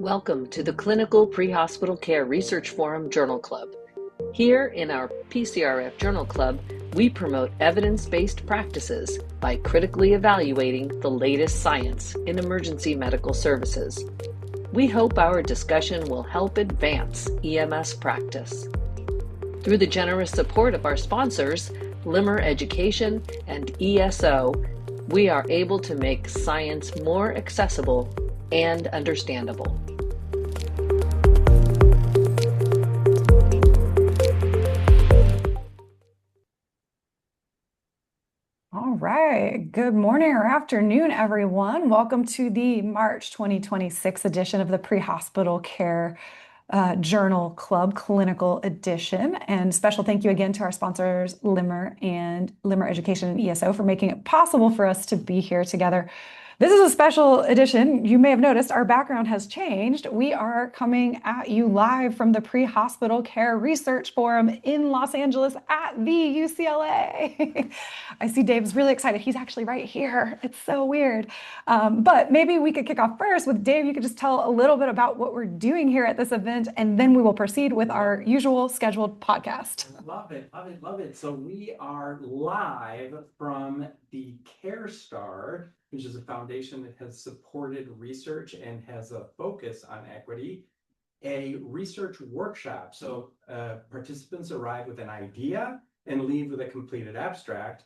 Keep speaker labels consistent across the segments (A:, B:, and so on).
A: Welcome to the Clinical Pre-Hospital Care Research Forum Journal Club. Here in our PCRF Journal Club, we promote evidence-based practices by critically evaluating the latest science in emergency medical services. We hope our discussion will help advance EMS practice. Through the generous support of our sponsors, Limmer Education and ESO, we are able to make science more accessible and understandable.
B: All right. Good morning or afternoon, everyone. Welcome to the March 2026 edition of the Pre-Hospital Care Journal Club Clinical Edition. And special thank you again to our sponsors, Limmer and Limmer Education and ESO, for making it possible for us to be here together. This is a special edition. You may have noticed our background has changed. We are coming at you live from the Pre-Hospital Care Research Forum in Los Angeles at the UCLA. I see Dave's really excited. He's actually right here. It's so weird. But maybe we could kick off first with Dave. You could just tell a little bit about what we're doing here at this event, and then we will proceed with our usual scheduled podcast.
C: Love it, love it, love it. So we are live from the CareStar, which is a foundation that has supported research and has a focus on equity, a research workshop. So participants arrive with an idea and leave with a completed abstract.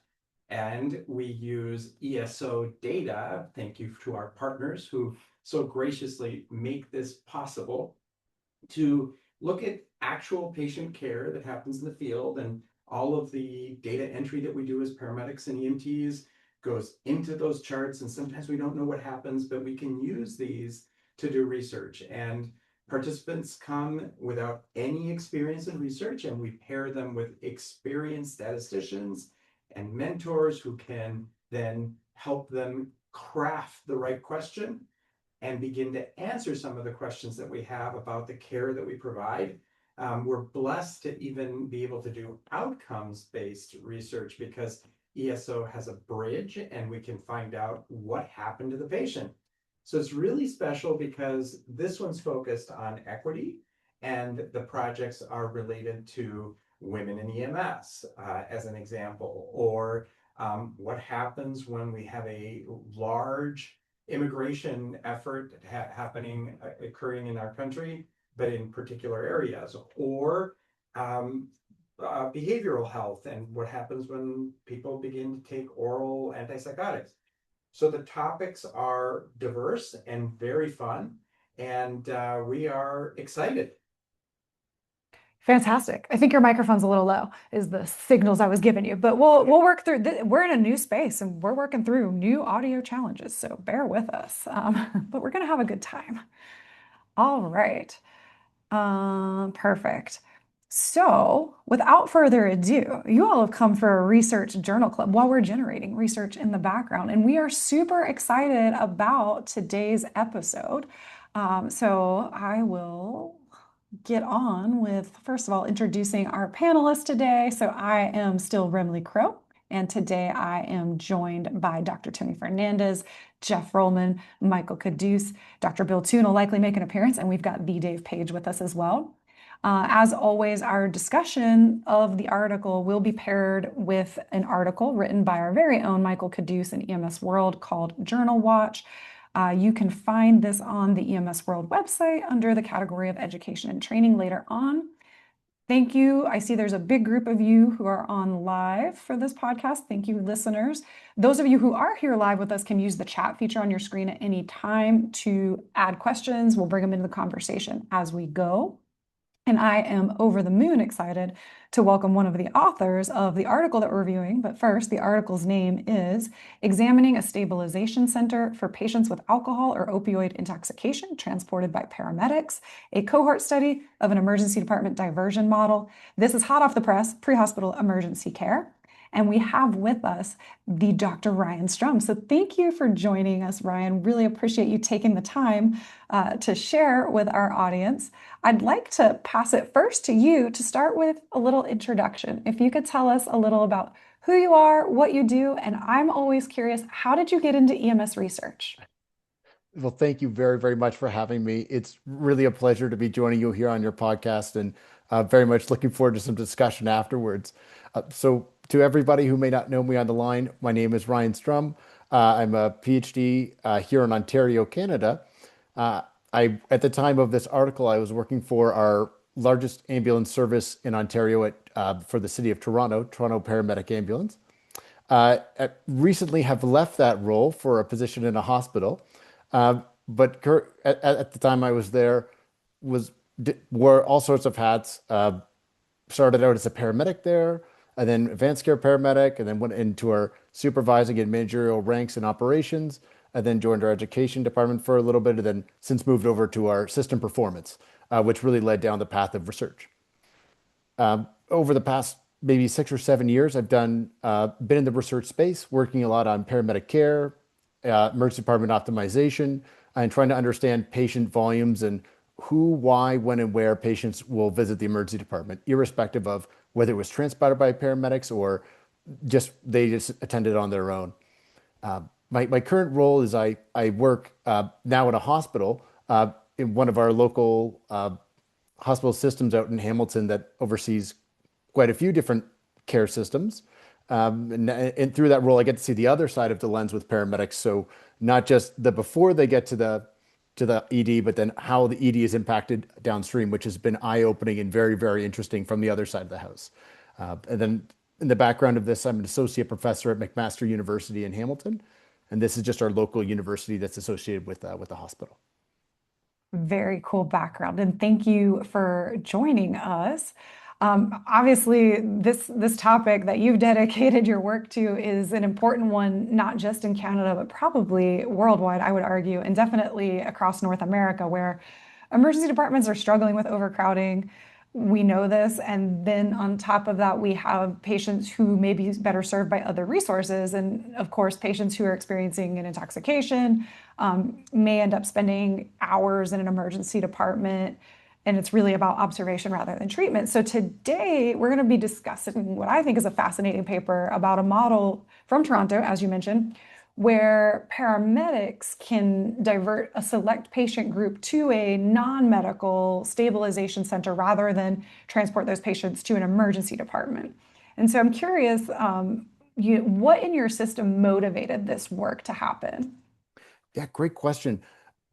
C: And we use ESO data. Thank you to our partners who so graciously make this possible, to look at actual patient care that happens in the field, and all of the data entry that we do as paramedics and EMTs goes into those charts. And sometimes we don't know what happens, but we can use these to do research. And participants come without any experience in research, and we pair them with experienced statisticians and mentors who can then help them craft the right question and begin to answer some of the questions that we have about the care that we provide. We're blessed to even be able to do outcomes-based research because ESO has a bridge and we can find out what happened to the patient. So it's really special because this one's focused on equity, and the projects are related to women in EMS, as an example, or what happens when we have a large immigration effort occurring in our country, but in particular areas, or behavioral health and what happens when people begin to take oral antipsychotics. So the topics are diverse and very fun, and we are excited.
B: Fantastic. I think your microphone's a little low, is the signals I was giving you, but we'll work through. We're in a new space and we're working through new audio challenges, so bear with us. But we're gonna have a good time. All right. Perfect. So without further ado, you all have come for a research journal club while we're generating research in the background, and we are super excited about today's episode. So I will get on with, first of all, introducing our panelists today. So I am still Remley Crow, and today I am joined by Dr. Tony Fernandez, Jeff Rollman, Michael Caduce. Dr. Bill Toon will likely make an appearance, and we've got the Dave Page with us as well. As always, our discussion of the article will be paired with an article written by our very own Michael Caduce in EMS World called Journal Watch. You can find this on the EMS World website under the category of education and training later on. Thank you. I see there's a big group of you who are on live for this podcast. Thank you, listeners. Those of you who are here live with us can use the chat feature on your screen at any time to add questions. We'll bring them into the conversation as we go. And I am over the moon excited to welcome one of the authors of the article that we're reviewing. But first, the article's name is Examining a Stabilization Center for Patients with Alcohol or Opioid Intoxication Transported by Paramedics, a cohort study of an emergency department diversion model. This is hot off the press, pre-hospital emergency care. And we have with us the Dr. Ryan Strum. So thank you for joining us, Ryan. Really appreciate you taking the time to share with our audience. I'd like to pass it first to you to start with a little introduction. If you could tell us a little about who you are, what you do, and I'm always curious, how did you get into EMS research?
D: Well, thank you very, very much for having me. It's really a pleasure to be joining you here on your podcast and very much looking forward to some discussion afterwards. So, to everybody who may not know me on the line, my name is Ryan Strum. I'm a PhD here in Ontario, Canada. Uh, at the time of this article, I was working for our largest ambulance service in Ontario for the city of Toronto, Toronto Paramedic Ambulance. Recently have left that role for a position in a hospital. But at the time I was there, was wore all sorts of hats. Started out as a paramedic there, and then advanced care paramedic, and then went into our supervising and managerial ranks in operations, and then joined our education department for a little bit, and then since moved over to our system performance, which really led down the path of research. Over the past maybe 6 or 7 years, I've been in the research space, working a lot on paramedic care, emergency department optimization, and trying to understand patient volumes and who, why, when, and where patients will visit the emergency department, irrespective of whether it was transported by paramedics or they just attended on their own. My current role is I work now in a hospital in one of our local hospital systems out in Hamilton that oversees quite a few different care systems. And through that role, I get to see the other side of the lens with paramedics. So not just the before they get to the ED, but then how the ED is impacted downstream, which has been eye-opening and very, very interesting from the other side of the house. And then in the background of this, I'm an associate professor at McMaster University in Hamilton, and this is just our local university that's associated with the hospital.
B: Very cool background, and thank you for joining us. Obviously, this topic that you've dedicated your work to is an important one, not just in Canada, but probably worldwide, I would argue, and definitely across North America, where emergency departments are struggling with overcrowding. We know this, and then on top of that, we have patients who may be better served by other resources, and of course, patients who are experiencing an intoxication may end up spending hours in an emergency department, and it's really about observation rather than treatment. So today, we're going to be discussing what I think is a fascinating paper about a model from Toronto, as you mentioned, where paramedics can divert a select patient group to a non-medical stabilization center rather than transport those patients to an emergency department. And so I'm curious, what in your system motivated this work to happen?
D: Yeah, great question.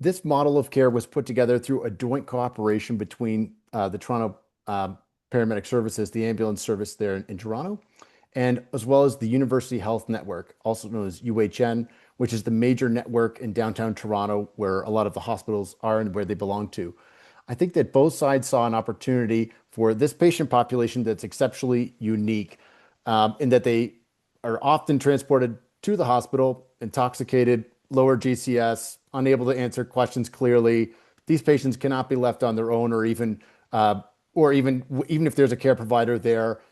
D: This model of care was put together through a joint cooperation between the Toronto Paramedic Services, the ambulance service there in Toronto, and as well as the University Health Network, also known as UHN, which is the major network in downtown Toronto where a lot of the hospitals are and where they belong to. I think that both sides saw an opportunity for this patient population that's exceptionally unique in that they are often transported to the hospital, intoxicated, lower GCS, unable to answer questions clearly. These patients cannot be left on their own, or even if there's a care provider there,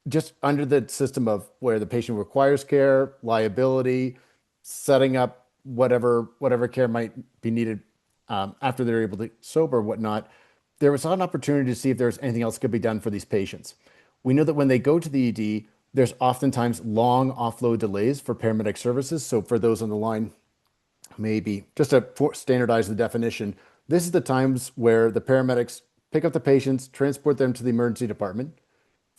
D: just under the system of where the patient requires care, liability, setting up whatever care might be needed after they're able to sober, whatnot. There was an opportunity to see if there's anything else that could be done for these patients. We know that when they go to the ED, there's oftentimes long offload delays for paramedic services. So for those on the line, maybe just to standardize the definition, this is the times where the paramedics pick up the patients, transport them to the emergency department,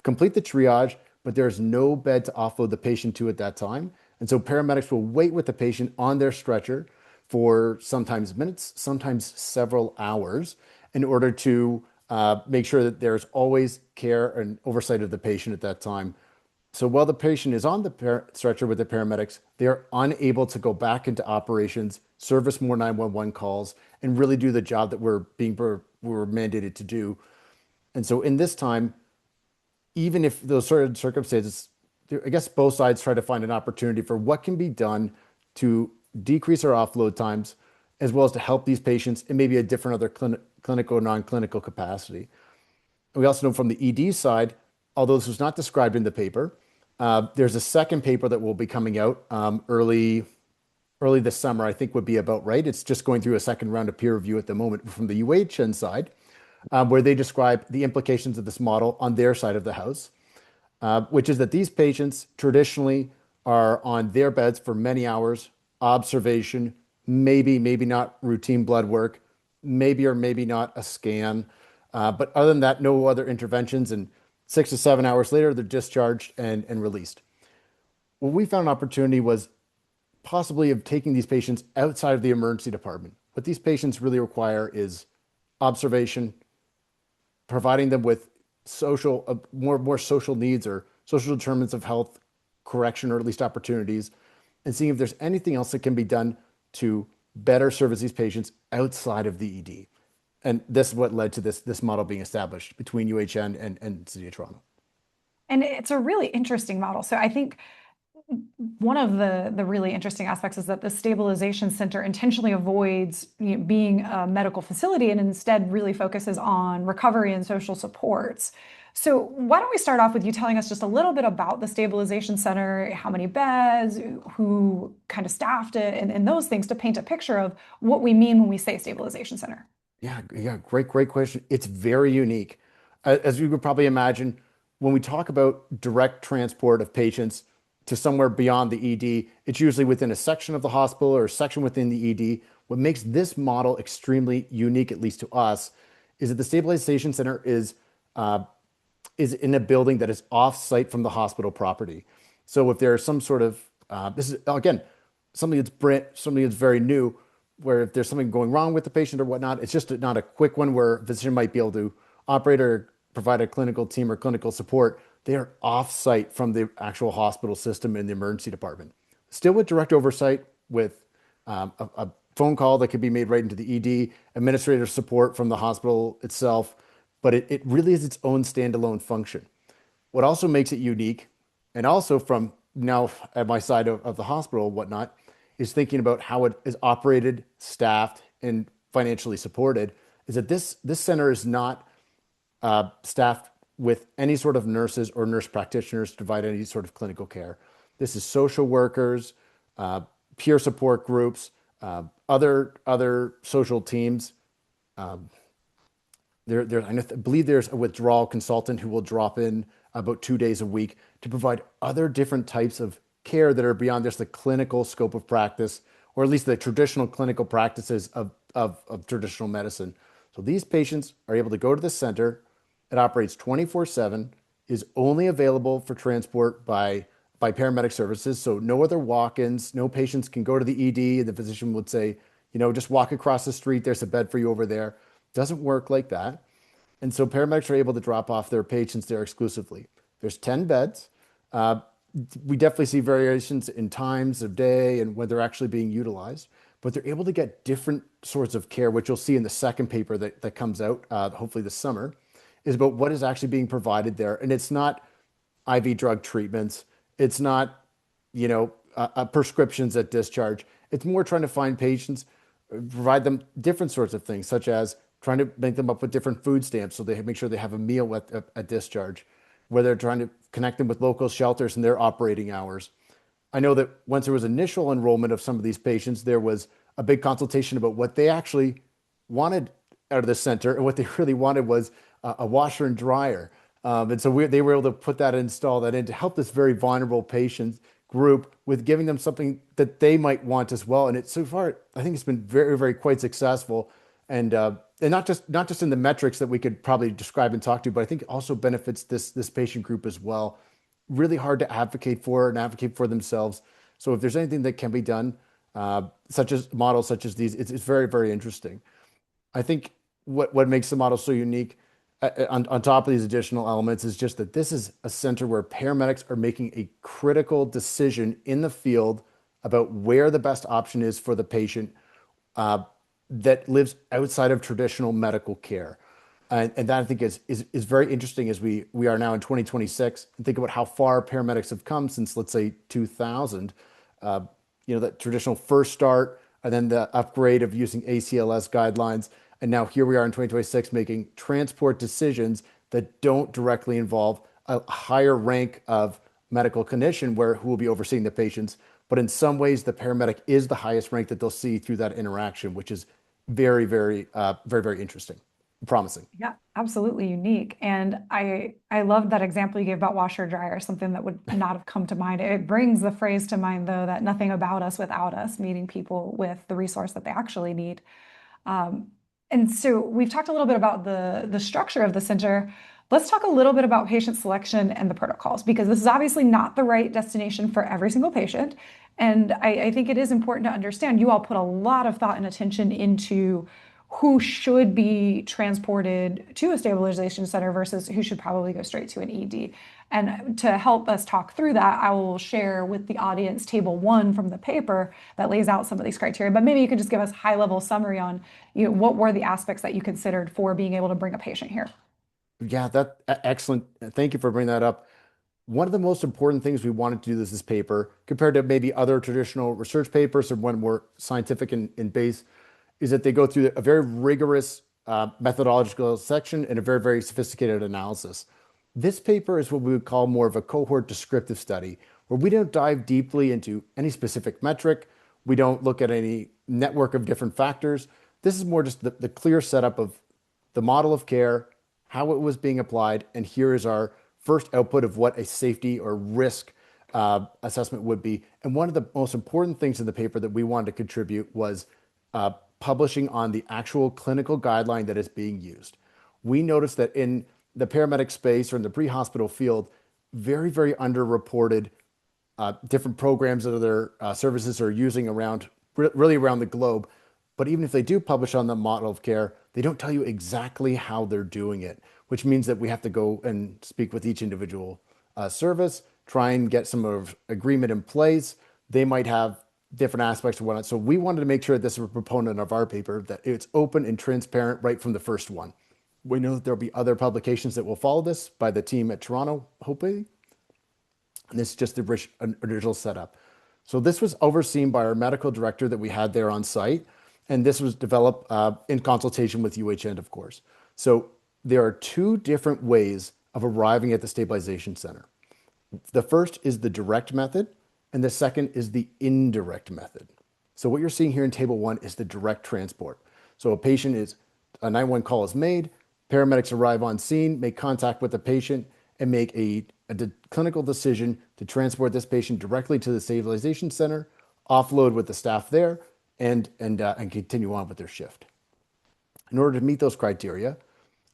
D: complete the triage, but there's no bed to offload the patient to at that time. And so paramedics will wait with the patient on their stretcher for sometimes minutes, sometimes several hours, in order to make sure that there's always care and oversight of the patient at that time. So while the patient is on the stretcher with the paramedics, they are unable to go back into operations, service more 911 calls, and really do the job that we're mandated to do. And so in this time, even if those sort of circumstances, I guess both sides try to find an opportunity for what can be done to decrease our offload times, as well as to help these patients in maybe a different other clinical or non-clinical capacity. And we also know from the ED side, although this was not described in the paper, there's a second paper that will be coming out early this summer, I think would be about right. It's just going through a second round of peer review at the moment from the UHN side, where they describe the implications of this model on their side of the house, which is that these patients traditionally are on their beds for many hours, observation, maybe not routine blood work, maybe or maybe not a scan. But other than that, no other interventions. And 6 to 7 hours later, they're discharged and released. What we found an opportunity was possibly of taking these patients outside of the emergency department. What these patients really require is observation, providing them with social, more social needs or social determinants of health correction, or at least opportunities, and seeing if there's anything else that can be done to better service these patients outside of the ED. And this is what led to this model being established between UHN and City of Toronto.
B: And it's a really interesting model. So I think one of the really interesting aspects is that the stabilization center intentionally avoids being a medical facility and instead really focuses on recovery and social supports. So why don't we start off with you telling us just a little bit about the stabilization center, how many beds, who kind of staffed it, and those things to paint a picture of what we mean when we say stabilization center.
D: Yeah, great question. It's very unique. As you could probably imagine, when we talk about direct transport of patients to somewhere beyond the ED, it's usually within a section of the hospital or a section within the ED. What makes this model extremely unique, at least to us, is that the stabilization center is in a building that is off-site from the hospital property. So if there's some sort of this is again something that's very new, where if there's something going wrong with the patient or whatnot, it's just not a quick one where a physician might be able to operate or provide a clinical team or clinical support. They are off-site from the actual hospital system in the emergency department. Still with direct oversight, with a phone call that could be made right into the ED, administrative support from the hospital itself, but it really is its own standalone function. What also makes it unique, and also from now at my side of the hospital and whatnot, is thinking about how it is operated, staffed, and financially supported, is that this center is not staffed with any sort of nurses or nurse practitioners to provide any sort of clinical care. This is social workers, peer support groups, other social teams. I believe there's a withdrawal consultant who will drop in about 2 days a week to provide other different types of care that are beyond just the clinical scope of practice, or at least the traditional clinical practices of traditional medicine. So these patients are able to go to the center. It operates 24/7, is only available for transport by paramedic services. So no other walk-ins, no patients can go to the ED and the physician would say, just walk across the street, there's a bed for you over there. Doesn't work like that. And so paramedics are able to drop off their patients there exclusively. There's 10 beds. We definitely see variations in times of day and when they're actually being utilized, but they're able to get different sorts of care, which you'll see in the second paper that comes out, hopefully this summer, is about what is actually being provided there. And it's not IV drug treatments. It's not, prescriptions at discharge. It's more trying to find patients, provide them different sorts of things, such as trying to make them up with different food stamps so they make sure they have a meal at discharge, where they're trying to connect them with local shelters and their operating hours. I know that once there was initial enrollment of some of these patients, there was a big consultation about what they actually wanted out of the center, and what they really wanted was a washer and dryer. And so they were able to put that, install that in to help this very vulnerable patient group with giving them something that they might want as well. And so far, I think it's been very, very quite successful. And not just in the metrics that we could probably describe and talk to, but I think it also benefits this patient group as well. Really hard to advocate for and advocate for themselves. So if there's anything that can be done, such as models such as these, it's very, very interesting. I think what makes the model so unique, on top of these additional elements, is just that this is a center where paramedics are making a critical decision in the field about where the best option is for the patient that lives outside of traditional medical care. And that I think is very interesting as we are now in 2026, and think about how far paramedics have come since, let's say, 2000. That traditional first start, and then the upgrade of using ACLS guidelines. And now here we are in 2026 making transport decisions that don't directly involve a higher rank of medical clinician who will be overseeing the patients. But in some ways, the paramedic is the highest rank that they'll see through that interaction, which is very, very, very, very interesting. promising.
B: Yeah, absolutely unique. And I love that example you gave about washer dryer, something that would not have come to mind. It brings the phrase to mind, though, that nothing about us without us, meeting people with the resource that they actually need. Um, and so we've talked a little bit about the structure of the center. Let's talk a little bit about patient selection and the protocols, because this is obviously not the right destination for every single patient. And I think it is important to understand you all put a lot of thought and attention into who should be transported to a stabilization center versus who should probably go straight to an ED. And to help us talk through that, I will share with the audience table 1 from the paper that lays out some of these criteria. But maybe you could just give us high level summary on, what were the aspects that you considered for being able to bring a patient here?
D: Yeah, excellent. Thank you for bringing that up. One of the most important things we wanted to do this paper, compared to maybe other traditional research papers or one more scientific in base, is that they go through a very rigorous methodological section and a very, very sophisticated analysis. This paper is what we would call more of a cohort descriptive study, where we don't dive deeply into any specific metric. We don't look at any network of different factors. This is more just the clear setup of the model of care, how it was being applied, and here is our first output of what a safety or risk assessment would be. And one of the most important things in the paper that we wanted to contribute was publishing on the actual clinical guideline that is being used. We noticed that in the paramedic space or in the pre-hospital field, very, very underreported different programs that other services are using around, really around the globe. But even if they do publish on the model of care, they don't tell you exactly how they're doing it, which means that we have to go and speak with each individual service, try and get some of agreement in place. They might have different aspects of whatnot. So we wanted to make sure that this is a proponent of our paper, that it's open and transparent right from the first one. We know that there'll be other publications that will follow this by the team at Toronto, hopefully. And this is just the original setup. So this was overseen by our medical director that we had there on site. And this was developed in consultation with UHN, of course. So there are 2 different ways of arriving at the stabilization center. The first is the direct method, and the second is the indirect method. So what you're seeing here in table 1 is the direct transport. So a 911 call is made, paramedics arrive on scene, make contact with the patient, and make a clinical decision to transport this patient directly to the stabilization center, offload with the staff there, and continue on with their shift. In order to meet those criteria,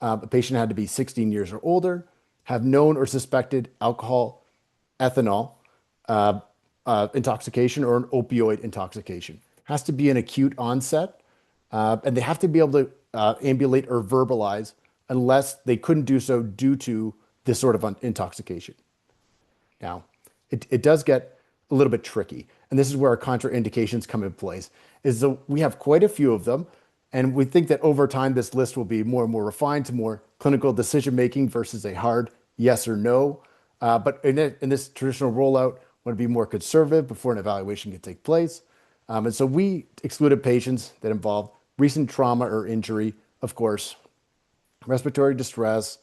D: a patient had to be 16 years or older, have known or suspected alcohol, ethanol, intoxication, or an opioid intoxication. Has to be an acute onset, and they have to be able to ambulate or verbalize unless they couldn't do so due to this sort of intoxication. Now, it does get a little bit tricky, and this is where our contraindications come in place, is that we have quite a few of them, and we think that over time this list will be more and more refined to more clinical decision-making versus a hard yes or no. But in this traditional rollout, want to be more conservative before an evaluation can take place. And so we excluded patients that involved recent trauma or injury, of course, respiratory distress,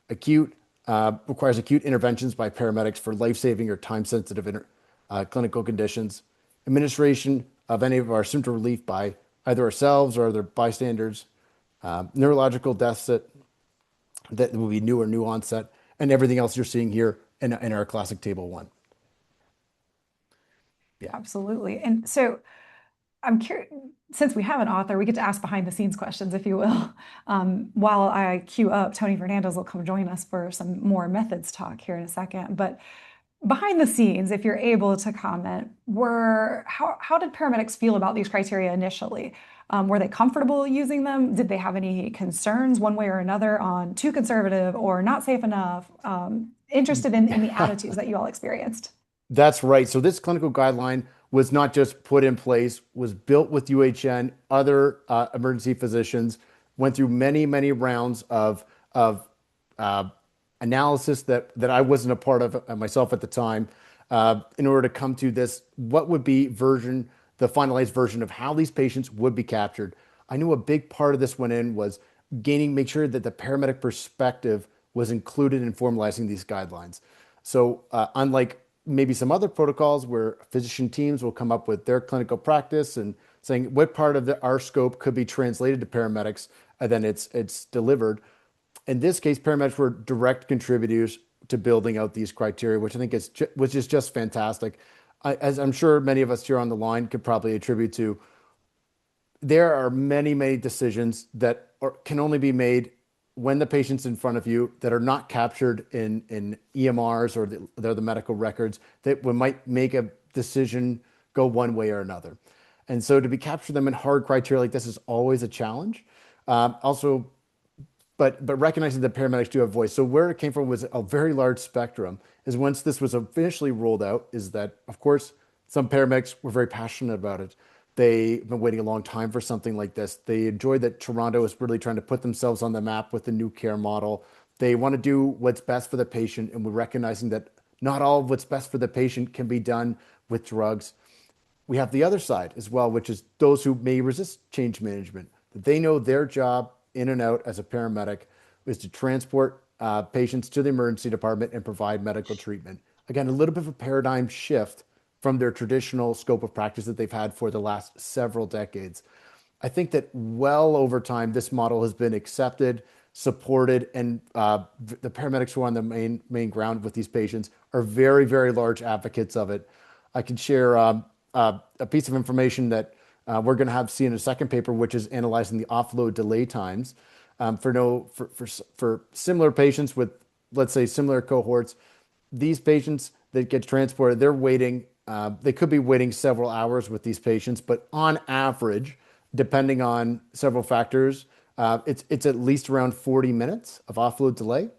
D: requires acute interventions by paramedics for life-saving or time-sensitive clinical conditions, administration of any of our symptom relief by either ourselves or other bystanders, neurological deficit that will be new or new onset, and everything else you're seeing here in our classic table 1. Yeah.
B: Absolutely. And so I'm curious, since we have an author, we get to ask behind the scenes questions, if you will. While I queue up, Tony Fernandez will come join us for some more methods talk here in a second. But behind the scenes, if you're able to comment, how did paramedics feel about these criteria initially? Were they comfortable using them? Did they have any concerns one way or another on too conservative or not safe enough? Interested in the attitudes that you all experienced.
D: That's right. So this clinical guideline was not just put in place, was built with UHN, other emergency physicians, went through many, many rounds of analysis that I wasn't a part of myself at the time, in order to come to this, what would be the finalized version of how these patients would be captured. I knew a big part of this went in was make sure that the paramedic perspective was included in formalizing these guidelines. So unlike maybe some other protocols where physician teams will come up with their clinical practice and saying what part of our scope could be translated to paramedics, and then it's delivered. In this case, paramedics were direct contributors to building out these criteria, which I think which is just fantastic. As I'm sure many of us here on the line could probably attribute to, there are many, many decisions that can only be made when the patient's in front of you that are not captured in EMRs or they're the medical records that we might make a decision go one way or another. And so to be capture them in hard criteria like this is always a challenge. Also, but recognizing that paramedics do have voice. So where it came from was a very large spectrum. Is once this was officially rolled out, is that of course some paramedics were very passionate about it. They've been waiting a long time for something like this. They enjoyed that Toronto is really trying to put themselves on the map with the new care model. They want to do what's best for the patient, and we're recognizing that not all of what's best for the patient can be done with drugs. We have the other side as well, which is those who may resist change management. They know their job in and out as a paramedic is to transport patients to the emergency department and provide medical treatment. Again, a little bit of a paradigm shift from their traditional scope of practice that they've had for the last several decades. I think that well over time, this model has been accepted, supported, and the paramedics who are on the main ground with these patients are very, very large advocates of it. I can share a piece of information that we're going to have see in a second paper, which is analyzing the offload delay times for similar patients with, let's say, similar cohorts. These patients that get transported, they're waiting. They could be waiting several hours with these patients, but on average, depending on several factors, it's at least around 40 minutes of offload delay.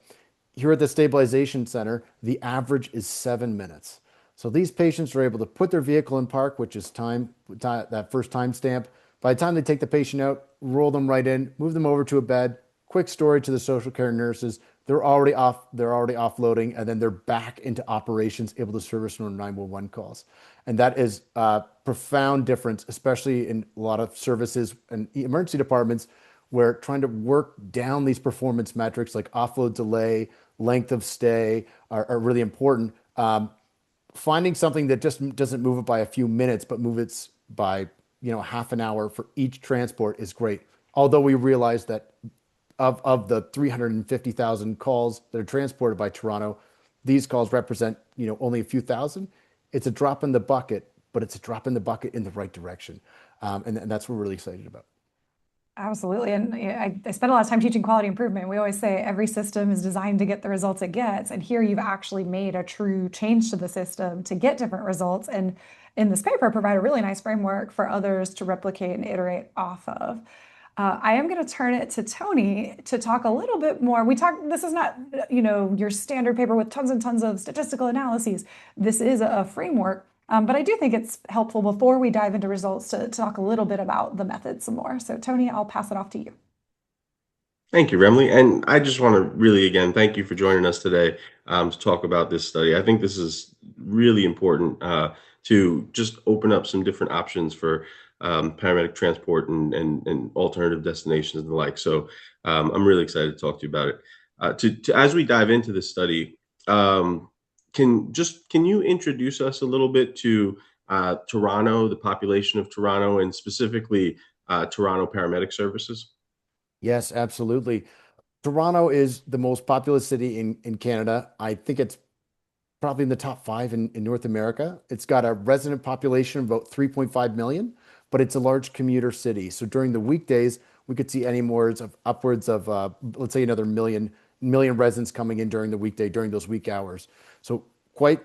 D: Here at the stabilization center, the average is 7 minutes. So these patients are able to put their vehicle in park, which is that first time stamp. By the time they take the patient out, roll them right in, move them over to a bed, quick story to the social care nurses. They're already offloading, and then they're back into operations, able to service no 911 calls. And that is a profound difference, especially in a lot of services and emergency departments where trying to work down these performance metrics like offload delay, length of stay are really important. Finding something that just doesn't move it by a few minutes, but move it by half an hour for each transport is great. Although we realize that of the 350,000 calls that are transported by Toronto, these calls represent only a few thousand. It's a drop in the bucket, but it's a drop in the bucket in the right direction, and that's what we're really excited about.
B: Absolutely. And I spent a lot of time teaching quality improvement. We always say every system is designed to get the results it gets. And here you've actually made a true change to the system to get different results. And in this paper, provide a really nice framework for others to replicate and iterate off of. I am going to turn it to Tony to talk a little bit more. This is not, your standard paper with tons and tons of statistical analyses. This is a framework. But I do think it's helpful before we dive into results to talk a little bit about the method some more. So Tony, I'll pass it off to you.
E: Thank you, Remley. And I just want to really, again, thank you for joining us today to talk about this study. I think this is really important to just open up some different options for paramedic transport and alternative destinations and the like. So I'm really excited to talk to you about it. As we dive into this study, can you introduce us a little bit to Toronto, the population of Toronto, and specifically Toronto Paramedic Services?
D: Yes, absolutely. Toronto is the most populous city in Canada. I think it's probably in the top five in North America. It's got a resident population of about 3.5 million, but it's a large commuter city. So during the weekdays, we could see upwards of let's say another million residents coming in during the weekday, during those week hours. So quite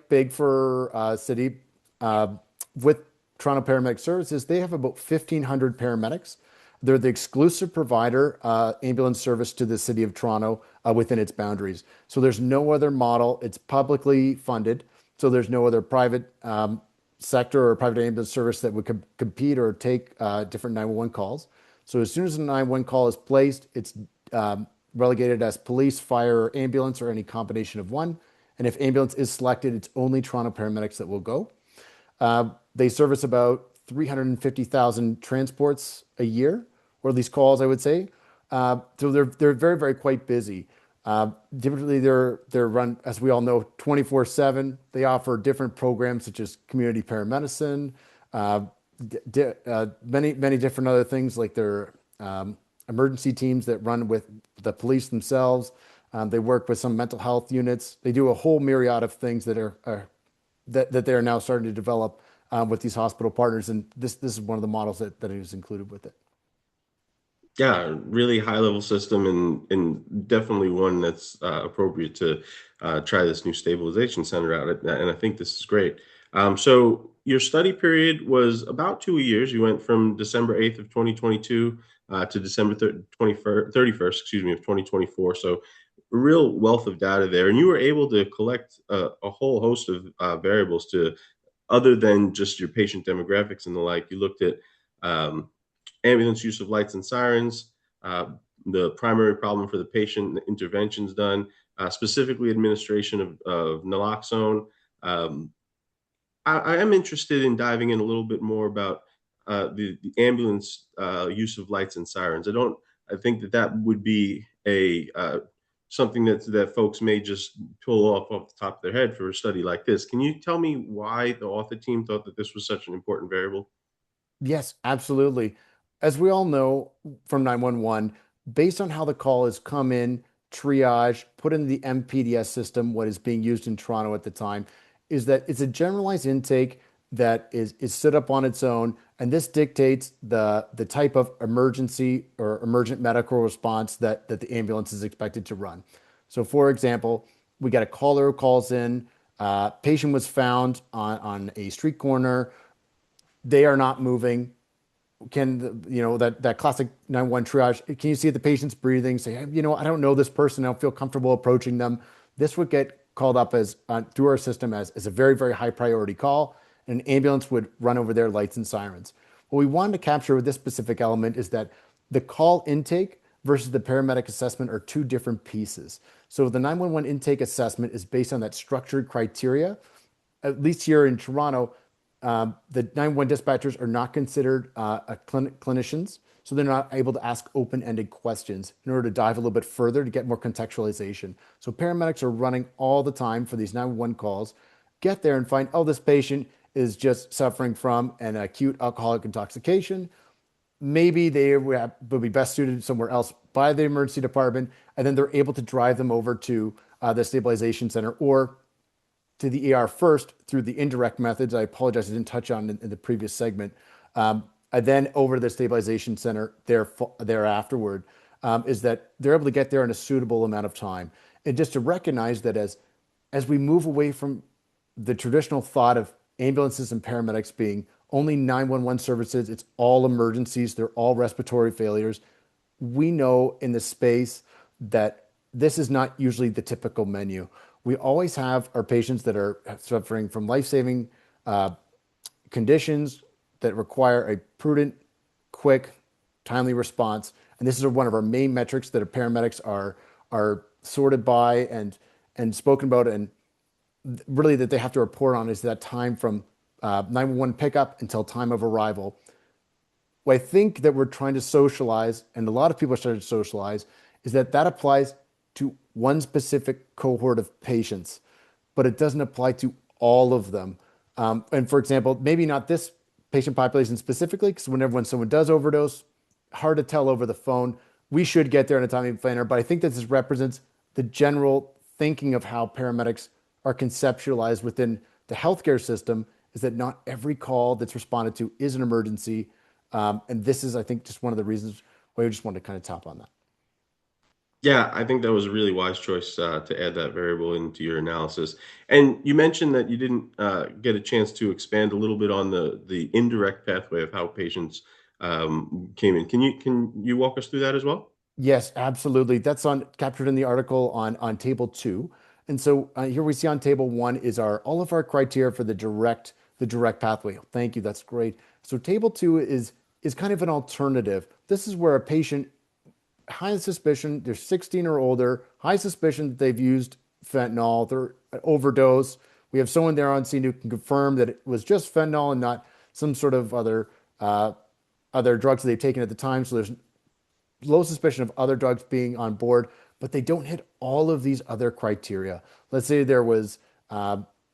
D: big for a city. With Toronto Paramedic Services, they have about 1,500 paramedics. They're the exclusive provider ambulance service to the city of Toronto within its boundaries. So there's no other model. It's publicly funded. So there's no other private sector or private ambulance service that would compete or take different 911 calls. So as soon as a 911 call is placed, it's relegated as police, fire, or ambulance, or any combination of one. And if ambulance is selected, it's only Toronto paramedics that will go. They service about 350,000 transports a year, or these calls, I would say. So they're very, very quite busy. Typically, they're run, as we all know, 24/7. They offer different programs such as community paramedicine, many different other things like their emergency teams that run with the police themselves. They work with some mental health units. They do a whole myriad of things that they are now starting to develop with these hospital partners. And this is one of the models that is included with it.
E: Yeah, really high level system, and definitely one that's appropriate to try this new stabilization center out. And I think this is great. So your study period was about 2 years. You went from December 8th of 2022 to December 31st, excuse me, of 2024. So a real wealth of data there. And you were able to collect a whole host of variables to other than just your patient demographics and the like. You looked at um, ambulance use of lights and sirens, uh, the primary problem for the patient, the interventions done, specifically administration of naloxone. Um, I am interested in diving in a little bit more about the ambulance use of lights and sirens. I think that would be a something that folks may just pull off the top of their head for a study like this. Can you tell me why the author team thought that this was such an important variable?
D: Yes, absolutely. As we all know from 911, based on how the call has come in, triage, put in the MPDS system, what is being used in Toronto at the time, is that it's a generalized intake that is stood up on its own, and this dictates the type of emergency or emergent medical response that the ambulance is expected to run. So, for example, we got a caller who calls in, patient was found on a street corner, they are not moving. That classic 911 triage, can you see if the patient's breathing? Say, hey, I don't know this person, I don't feel comfortable approaching them. This would get called up as through our system as a very, very high priority call, and an ambulance would run over their lights and sirens. What we wanted to capture with this specific element is that the call intake versus the paramedic assessment are two different pieces. So the 911 intake assessment is based on that structured criteria. At least here in Toronto, the 911 dispatchers are not considered clinicians, so they're not able to ask open-ended questions in order to dive a little bit further to get more contextualization. So paramedics are running all the time for these 911 calls, get there and find, oh, this patient is just suffering from an acute alcoholic intoxication. Maybe they would be best suited somewhere else by the emergency department, and then they're able to drive them over to the stabilization center or to the ER first through the indirect methods. I apologize, I didn't touch on in the previous segment. And then over to the stabilization center there afterward, is that they're able to get there in a suitable amount of time. And just to recognize that as we move away from the traditional thought of ambulances and paramedics being only 911 services, it's all emergencies, they're all respiratory failures. We know in the space that this is not usually the typical menu. We always have our patients that are suffering from life-saving conditions that require a prudent, quick, timely response. And this is one of our main metrics that our paramedics are sorted by and spoken about, and really that they have to report on is that time from 911 pickup until time of arrival. What I think that we're trying to socialize, and a lot of people are starting to socialize, is that applies to one specific cohort of patients, but it doesn't apply to all of them. And for example, maybe not this patient population specifically, because when someone does overdose, hard to tell over the phone. We should get there in a timely manner, but I think that this represents the general thinking of how paramedics are conceptualized within the healthcare system, is that not every call that's responded to is an emergency. And this is, I think, just one of the reasons why we just wanted to kind of tap on that.
E: Yeah, I think that was a really wise choice to add that variable into your analysis. And you mentioned that you didn't get a chance to expand a little bit on the indirect pathway of how patients came in. Can you walk us through that as well?
D: Yes, absolutely. That's captured in the article on table 2. And so here we see on table 1 is all of our criteria for the direct pathway. Thank you. That's great. So table 2 is kind of an alternative. This is where a patient, high suspicion, they're 16 or older, high suspicion that they've used fentanyl, they're an overdose. We have someone there on scene who can confirm that it was just fentanyl and not some sort of other drugs that they've taken at the time. So there's low suspicion of other drugs being on board, but they don't hit all of these other criteria. Let's say there was,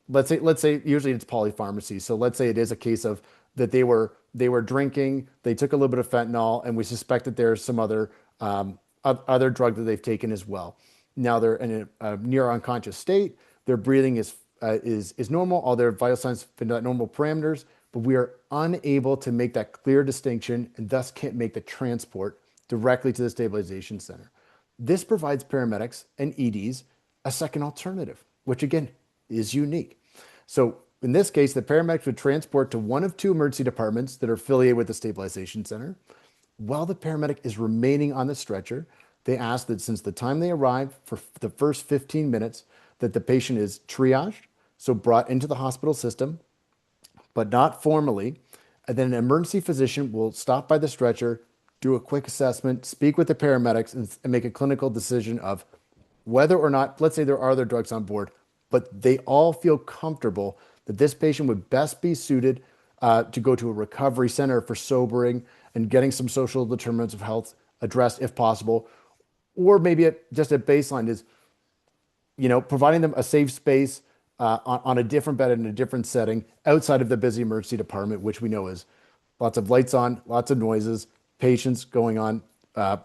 D: let's say usually it's polypharmacy. So let's say it is a case of that they were drinking, they took a little bit of fentanyl, and we suspect that there's some other other drug that they've taken as well. Now they're in a near unconscious state. Their breathing is normal. All their vital signs fit at normal parameters, but we are unable to make that clear distinction and thus can't make the transport directly to the stabilization center. This provides paramedics and EDs a second alternative, which again is unique. So in this case, the paramedics would transport to one of two emergency departments that are affiliated with the stabilization center. While the paramedic is remaining on the stretcher, they ask that since the time they arrive for the first 15 minutes, that the patient is triaged, so brought into the hospital system, but not formally. And then an emergency physician will stop by the stretcher, do a quick assessment, speak with the paramedics, and make a clinical decision of whether or not, let's say there are other drugs on board, but they all feel comfortable that this patient would best be suited to go to a recovery center for sobering and getting some social determinants of health addressed if possible. Or maybe just a baseline is, providing them a safe space on a different bed in a different setting outside of the busy emergency department, which we know is lots of lights on, lots of noises, patients going on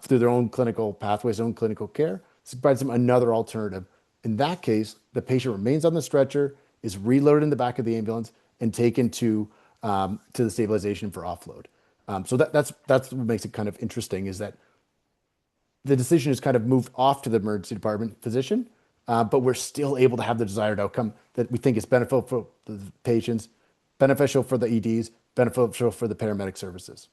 D: through their own clinical pathways, own clinical care. This provides them another alternative. In that case, the patient remains on the stretcher, is reloaded in the back of the ambulance, and taken to the stabilization for offload. So that's what makes it kind of interesting is that the decision is kind of moved off to the emergency department physician, but we're still able to have the desired outcome that we think is beneficial for the patients, beneficial for the EDs, beneficial for the paramedic services.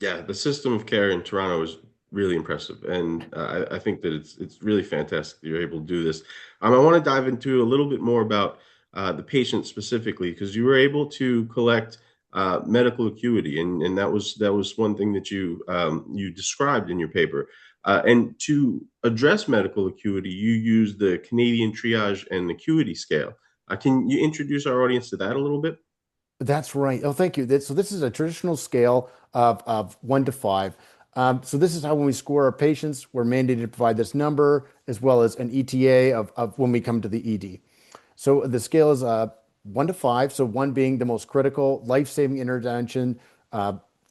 E: Yeah, the system of care in Toronto is really impressive, and I think that it's really fantastic that you're able to do this. I want to dive into a little bit more about the patient specifically because you were able to collect medical acuity, and that was one thing that you described in your paper. And to address medical acuity, you use the Canadian Triage and Acuity Scale. Can you introduce our audience to that a little bit?
D: That's right. Oh, thank you. So this is a traditional scale of 1 to 5. So this is how when we score our patients, we're mandated to provide this number as well as an ETA of when we come to the ED. So the scale is 1 to 5. So 1 being the most critical, life-saving intervention.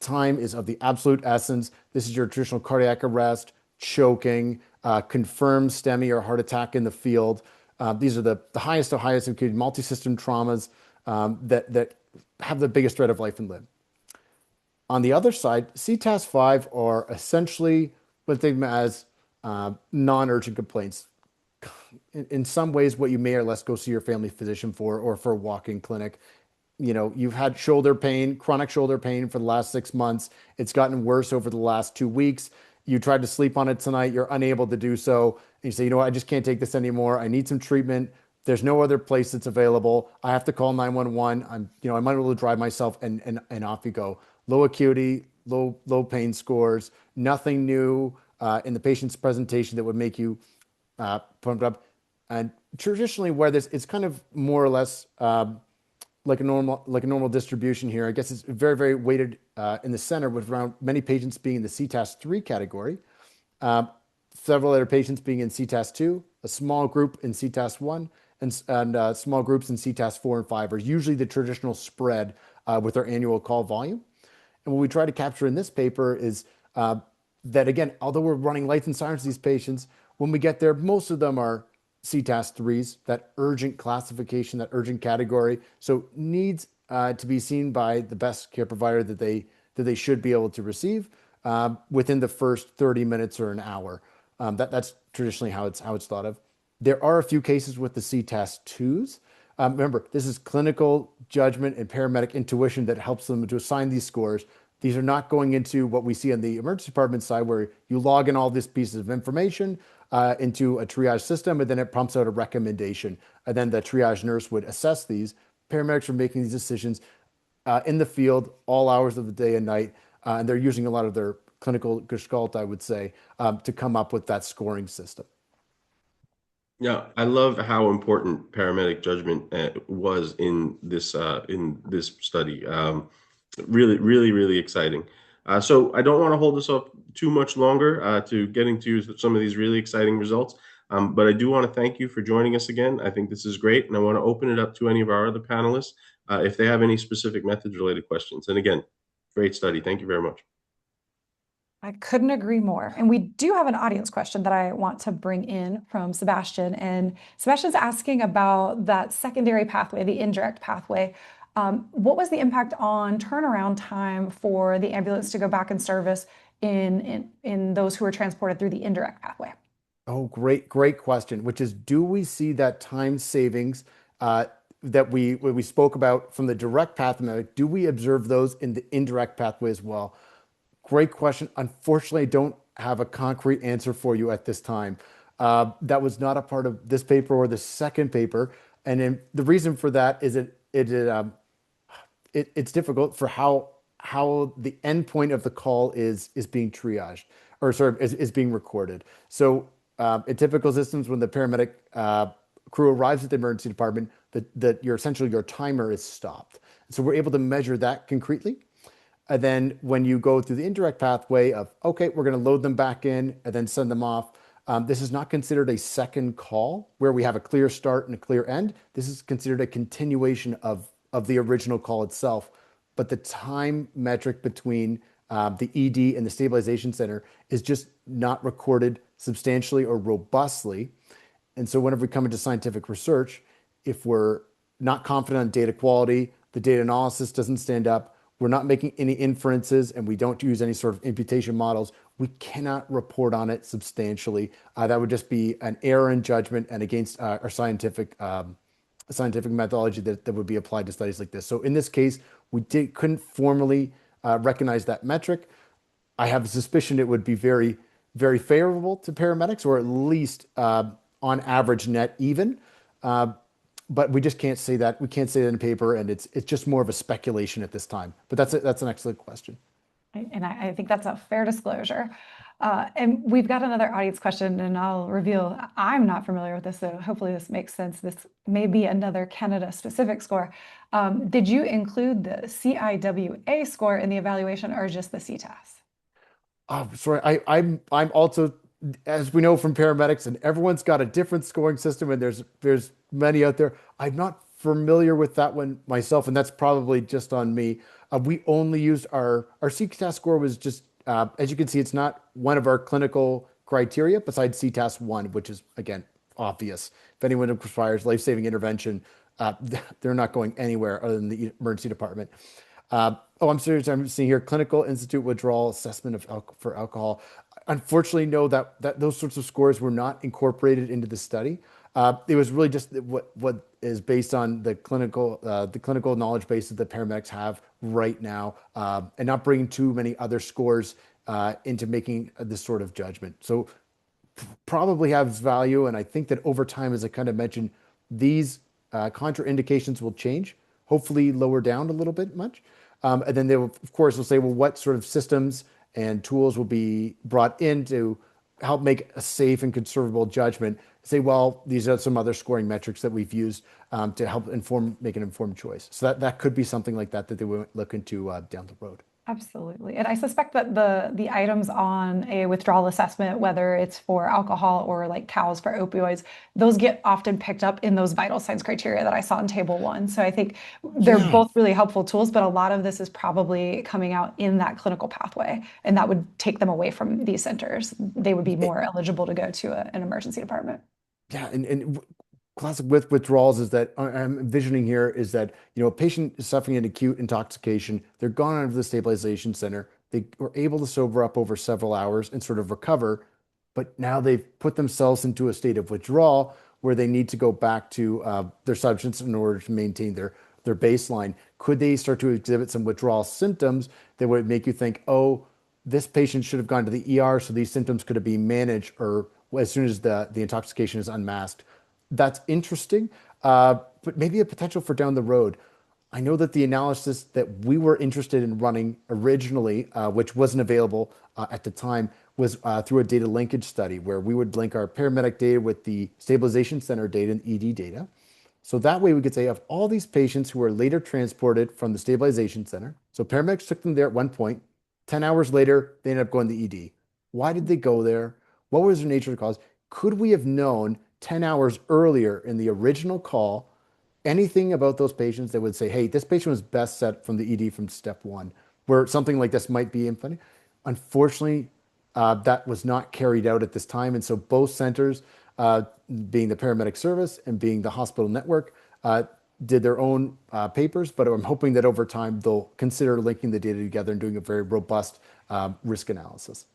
D: Time is of the absolute essence. This is your traditional cardiac arrest, choking, confirmed STEMI or heart attack in the field. These are the highest of highest, including multi-system traumas that have the biggest threat of life and limb. On the other side, CTAS 5 are essentially what they as non-urgent complaints. In some ways, what you may or less go see your family physician for, or for a walk-in clinic. You've had shoulder pain, chronic shoulder pain for the last 6 months. It's gotten worse over the last 2 weeks. You tried to sleep on it tonight. You're unable to do so. And you say, what, I just can't take this anymore. I need some treatment. There's no other place that's available. I have to call 911. I might be able to drive myself and off you go. Low acuity, low pain scores, nothing new in the patient's presentation that would make you pumped up. And traditionally, where this it's kind of more or less like a normal distribution here. I guess it's very, very weighted in the center with around many patients being in the CTAS 3 category, several other patients being in CTAS 2, a small group in CTAS 1, and small groups in CTAS 4 and 5 are usually the traditional spread with our annual call volume. And what we try to capture in this paper is that, again, although we're running lights and sirens to these patients, when we get there, most of them are CTAS 3s, that urgent classification, that urgent category. So needs to be seen by the best care provider that they should be able to receive within the first 30 minutes or an hour. That's traditionally how it's thought of. There are a few cases with the CTAS 2s. Remember, this is clinical judgment and paramedic intuition that helps them to assign these scores. These are not going into what we see on the emergency department side, where you log in all these pieces of information into a triage system, and then it prompts out a recommendation. And then the triage nurse would assess these. Paramedics are making these decisions in the field, all hours of the day and night, and they're using a lot of their clinical gestalt, I would say, to come up with that scoring system.
E: Yeah, I love how important paramedic judgment was in this study. Really, really, really exciting. So I don't want to hold this up too much longer to getting to some of these really exciting results. But I do want to thank you for joining us again. I think this is great, and I want to open it up to any of our other panelists if they have any specific methods related questions. And again, great study. Thank you very much.
B: I couldn't agree more. And we do have an audience question that I want to bring in from Sebastian. And Sebastian's asking about that secondary pathway, the indirect pathway. What was the impact on turnaround time for the ambulance to go back in service in those who were transported through the indirect pathway?
D: Oh, great question, which is, do we see that time savings that we spoke about from the direct pathway? Do we observe those in the indirect pathway as well? Great question. Unfortunately, I don't have a concrete answer for you at this time. That was not a part of this paper or the second paper. And then the reason for that is it's difficult for how the endpoint of the call is being triaged, or sorry, is being recorded. So in typical systems, when the paramedic crew arrives at the emergency department, that your timer is stopped. So we're able to measure that concretely. And then when you go through the indirect pathway of, okay, we're going to load them back in and then send them off. This is not considered a second call where we have a clear start and a clear end. This is considered a continuation of the original call itself. But the time metric between the ED and the stabilization center is just not recorded substantially or robustly. And so whenever we come into scientific research, if we're not confident on data quality, the data analysis doesn't stand up, we're not making any inferences, and we don't use any sort of imputation models, we cannot report on it substantially. That would just be an error in judgment and against our scientific methodology that would be applied to studies like this. So in this case, couldn't formally recognize that metric. I have a suspicion it would be very favorable to paramedics, or at least on average net even. But we just can't say that. We can't say that in paper, and it's just more of a speculation at this time. But that's an excellent question.
B: And I think that's a fair disclosure. And we've got another audience question, and I'll reveal I'm not familiar with this, so hopefully this makes sense. This may be another Canada-specific score. Did you include the CIWA score in the evaluation, or just the CTAS?
D: Oh, sorry. I'm also, as we know from paramedics, and everyone's got a different scoring system, and there's many out there. I'm not familiar with that one myself, and that's probably just on me. We only used our CTAS score was just as you can see, it's not one of our clinical criteria besides CTAS 1, which is again obvious. If anyone requires life-saving intervention, they're not going anywhere other than the emergency department. Oh, I'm serious. I'm seeing here clinical institute withdrawal assessment for alcohol. Unfortunately, no, that those sorts of scores were not incorporated into the study. It was really just what is based on the clinical knowledge base that the paramedics have right now, and not bringing too many other scores into making this sort of judgment. So probably has value, and I think that over time, as I kind of mentioned, these contraindications will change, hopefully lower down a little bit much. And then they will, of course, will say, well, what sort of systems and tools will be brought in to help make a safe and conservable judgment? Say, well, these are some other scoring metrics that we've used to help make an informed choice. So that could be something like that they will look into down the road.
B: Absolutely. And I suspect that the items on a withdrawal assessment, whether it's for alcohol or like cows for opioids, those get often picked up in those vital signs criteria that I saw in table 1. So I think they're
D: Yeah.
B: both really helpful tools, but a lot of this is probably coming out in that clinical pathway, and that would take them away from these centers. They would be more eligible to go to an emergency department.
D: Yeah, and classic with withdrawals is that I'm envisioning here is that a patient is suffering an acute intoxication. They're gone out of the stabilization center. They were able to sober up over several hours and sort of recover, but now they've put themselves into a state of withdrawal where they need to go back to their substance in order to maintain their baseline. Could they start to exhibit some withdrawal symptoms that would make you think, oh, this patient should have gone to the ER so these symptoms could have been managed, or as soon as the intoxication is unmasked? That's interesting, but maybe a potential for down the road. I know that the analysis that we were interested in running originally, which wasn't available at the time, was through a data linkage study where we would link our paramedic data with the stabilization center data and ED data. So that way we could say of all these patients who were later transported from the stabilization center, so paramedics took them there at one point, 10 hours later, they ended up going to the ED. Why did they go there? What was their nature of the cause? Could we have known 10 hours earlier in the original call anything about those patients that would say, hey, this patient was best set from the ED from step 1, where something like this might be implemented? Unfortunately, that was not carried out at this time. And so both centers, being the paramedic service and being the hospital network, did their own papers, but I'm hoping that over time they'll consider linking the data together and doing a very robust risk analysis.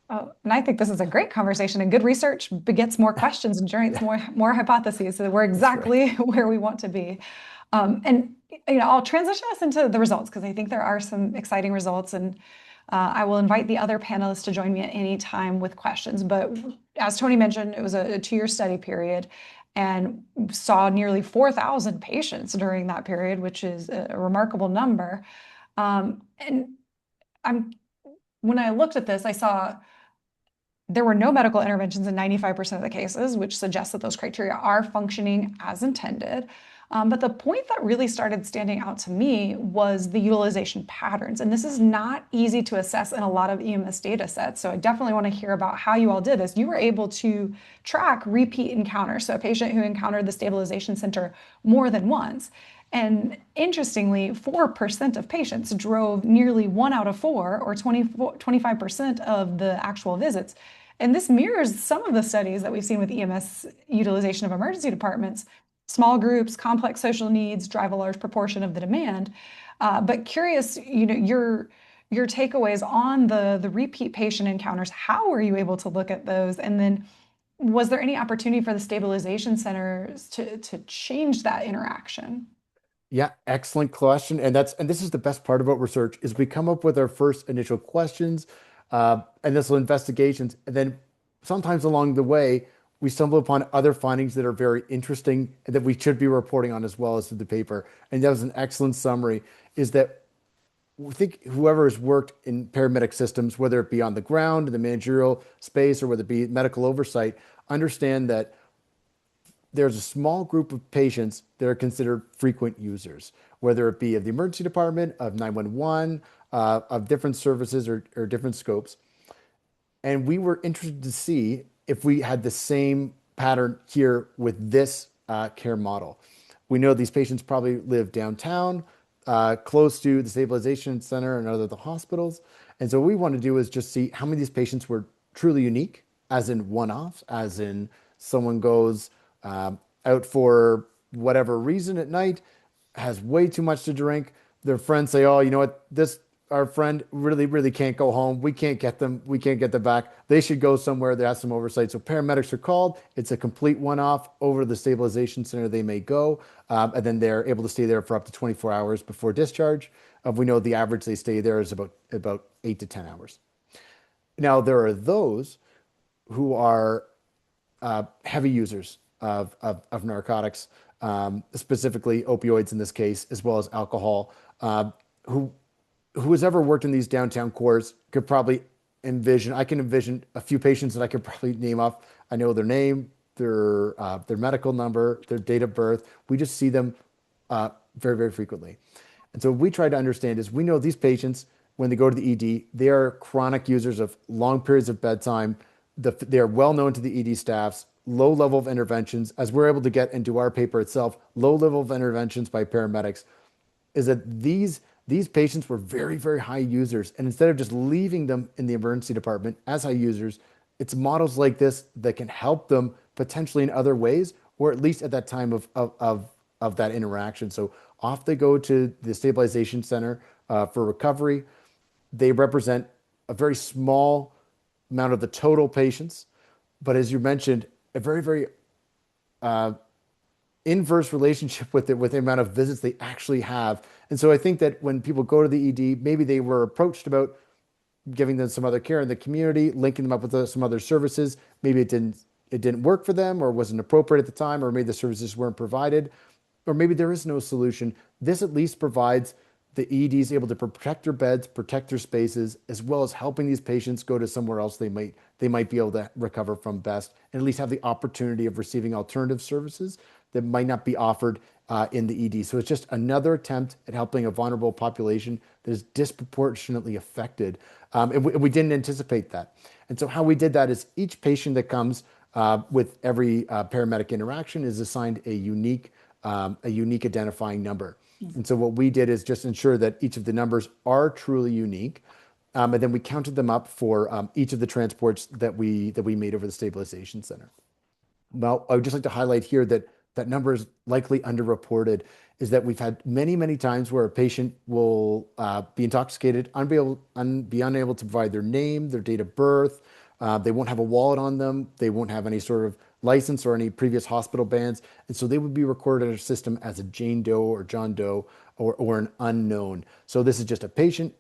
B: Oh, and I think this is a great conversation, and good research begets more questions and generates more hypotheses. So we're
D: That's right.
B: exactly where we want to be. And I'll transition us into the results because I think there are some exciting results, and I will invite the other panelists to join me at any time with questions. But as Tony mentioned, it was a 2-year study period, and saw nearly 4,000 patients during that period, which is a remarkable number. And when I looked at this, I saw there were no medical interventions in 95% of the cases, which suggests that those criteria are functioning as intended. But the point that really started standing out to me was the utilization patterns. And this is not easy to assess in a lot of EMS data sets. So I definitely want to hear about how you all did this. You were able to track repeat encounters. So a patient who encountered the stabilization center more than once. And interestingly, 4% of patients drove nearly 1 out of 4, or 25% of the actual visits. And this mirrors some of the studies that we've seen with EMS utilization of emergency departments. Small groups, complex social needs drive a large proportion of the demand. But curious, your takeaways on the repeat patient encounters. How were you able to look at those? And then was there any opportunity for the stabilization centers to change that interaction?
D: Yeah, excellent question. And this is the best part about research is we come up with our first initial questions, initial investigations, and then sometimes along the way we stumble upon other findings that are very interesting and that we should be reporting on as well as the paper. And that was an excellent summary. Is that we think whoever has worked in paramedic systems, whether it be on the ground in the managerial space or whether it be medical oversight, understand that there's a small group of patients that are considered frequent users, whether it be of the emergency department, of 911, of different services or different scopes. And we were interested to see if we had the same pattern here with this care model. We know these patients probably live downtown, close to the stabilization center and other the hospitals. And so what we want to do is just see how many of these patients were truly unique, as in one-offs, as in someone goes out for whatever reason at night, has way too much to drink. Their friends say, "Oh, you know what? Our friend really can't go home. We can't get them. We can't get them back. They should go somewhere that has some oversight." So paramedics are called. It's a complete one-off over the stabilization center. They may go, and then they're able to stay there for up to 24 hours before discharge. We know the average they stay there is about 8 to 10 hours. Now there are those who are heavy users of narcotics, specifically opioids in this case, as well as alcohol, who has ever worked in these downtown cores could probably envision. I can envision a few patients that I could probably name off. I know their name, their medical number, their date of birth. We just see them very frequently. And so what we try to understand is we know these patients, when they go to the ED, they are chronic users of long periods of bedtime. They are well known to the ED staffs, low level of interventions, as we're able to get into our paper itself, low level of interventions by paramedics, is that these patients were very high users. And instead of just leaving them in the emergency department as high users, it's models like this that can help them potentially in other ways, or at least at that time of that interaction. So off they go to the stabilization center for recovery. They represent a very small amount of the total patients, but as you mentioned, a very inverse relationship with the amount of visits they actually have. And so I think that when people go to the ED, maybe they were approached about giving them some other care in the community, linking them up with some other services. Maybe it didn't work for them or wasn't appropriate at the time, or maybe the services weren't provided, or maybe there is no solution. This at least provides the EDs able to protect their beds, protect their spaces, as well as helping these patients go to somewhere else they might be able to recover from best, and at least have the opportunity of receiving alternative services that might not be offered in the ED. So it's just another attempt at helping a vulnerable population that is disproportionately affected. And we didn't anticipate that. And so how we did that is each patient that comes with every paramedic interaction is assigned a unique identifying number. And so what we did is just ensure that each of the numbers are truly unique. And then we counted them up for each of the transports that we made over the stabilization center. Well, I would just like to highlight here that that number is likely underreported, is that we've had many, many times where a patient will be intoxicated, be unable to provide their name, their date of birth. They won't have a wallet on them. They won't have any sort of license or any previous hospital bans. And so they would be recorded in our system as a Jane Doe or John Doe or an unknown. So this is just a patient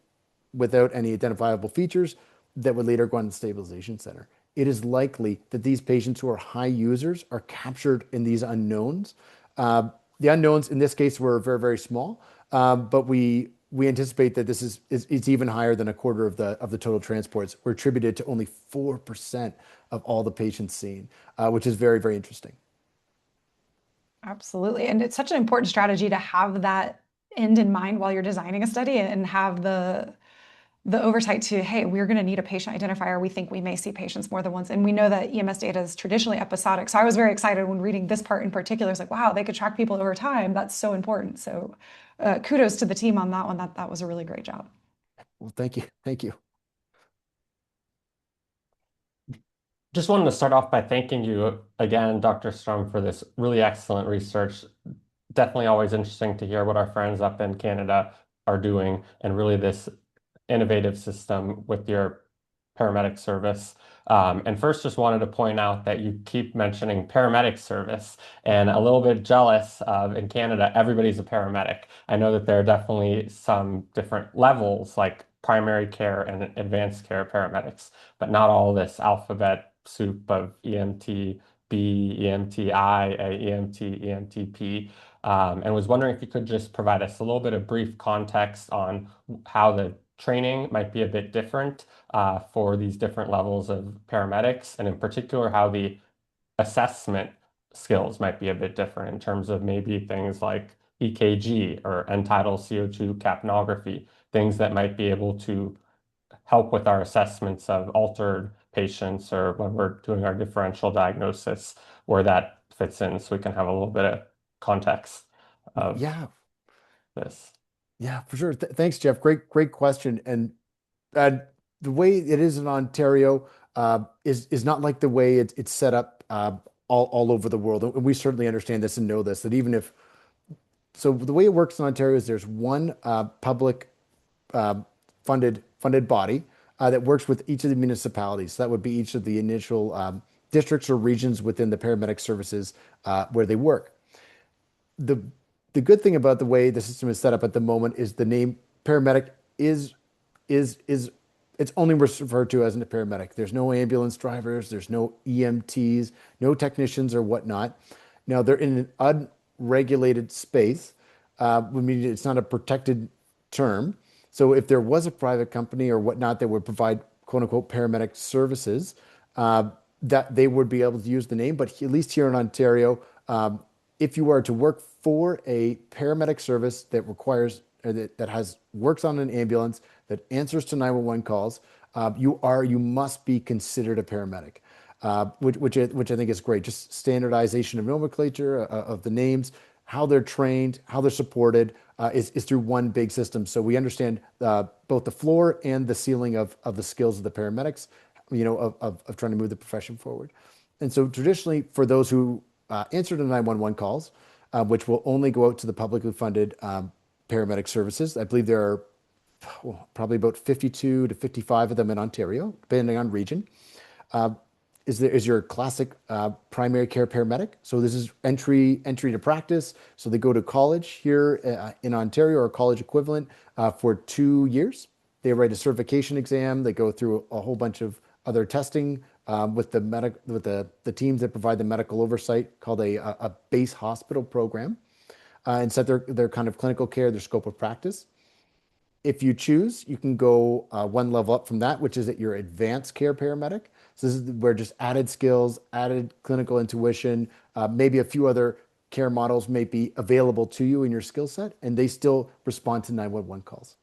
D: without any identifiable features that would later go on the stabilization center. It is likely that these patients who are high users are captured in these unknowns. The unknowns in this case were very, very small, but we anticipate that this is it's even higher than a quarter of the total transports were attributed to only 4% of all the patients seen, which is very, very interesting.
B: Absolutely. And it's such an important strategy to have that end in mind while you're designing a study and have the oversight to, hey, we're going to need a patient identifier. We think we may see patients more than once. And we know that EMS data is traditionally episodic. So I was very excited when reading this part in particular. It's like, wow, they could track people over time. That's so important. So kudos to the team on that one. That was a really great job.
D: Well, thank you. Thank you.
F: Just wanted to start off by thanking you again, Dr. Strum, for this really excellent research. Definitely always interesting to hear what our friends up in Canada are doing, and really this innovative system with your paramedic service. And first, just wanted to point out that you keep mentioning paramedic service, and a little bit jealous of in Canada, everybody's a paramedic. I know that there are definitely some different levels, like primary care and advanced care paramedics, but not all this alphabet soup of EMT B, EMTI, EMT, EMTP. And was wondering if you could just provide us a little bit of brief context on how the training might be a bit different for these different levels of paramedics, and in particular, how the assessment skills might be a bit different in terms of maybe things like EKG or end-tidal CO2 capnography, things that might be able to help with our assessments of altered patients or when we're doing our differential diagnosis, where that fits in, so we can have a little bit of context of
D: Yeah,
F: this.
D: yeah, for sure. Thanks, Jeff. Great question. And the way it is in Ontario is not like the way it's set up all over the world. And we certainly understand this and know this, that even if so, the way it works in Ontario is there's one public uh, funded body that works with each of the municipalities. So that would be each of the initial districts or regions within the paramedic services where they work. The the good thing about the way the system is set up at the moment is the name paramedic is it's only referred to as a paramedic. There's no ambulance drivers, there's no EMTs, no technicians or whatnot. Now they're in an unregulated space. I mean, it's not a protected term. So if there was a private company or whatnot that would provide quote unquote paramedic services, that they would be able to use the name. But at least here in Ontario, if you are to work for a paramedic service that requires or that has works on an ambulance that answers to 911 calls, you must be considered a paramedic, which I think is great. Just standardization of nomenclature of the names, how they're trained, how they're supported is through one big system. So we understand both the floor and the ceiling of the skills of the paramedics, of trying to move the profession forward. And so traditionally, for those who answer to 911 calls, which will only go out to the publicly funded paramedic services, I believe there are probably about 52 to 55 of them in Ontario, depending on region. Is your classic primary care paramedic. So this is entry to practice. So they go to college here in Ontario or a college equivalent for 2 years. They write a certification exam. They go through a whole bunch of other testing with the teams that provide the medical oversight called a base hospital program and set their kind of clinical care, their scope of practice. If you choose, you can go one level up from that, which is at your advanced care paramedic. So this is where just added skills, added clinical intuition, maybe a few other care models may be available to you in your skill set, and they still respond to 911 calls.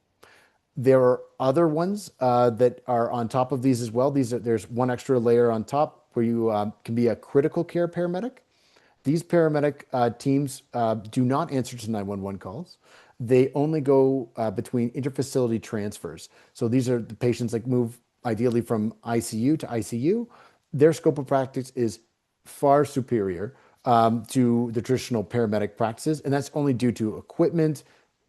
D: There are other ones that are on top of these as well. There's one extra layer on top where you can be a critical care paramedic. These paramedic teams do not answer to 911 calls. they only go between interfacility transfers. So these are the patients that move ideally from ICU to ICU. Their scope of practice is far superior to the traditional paramedic practices, and that's only due to equipment,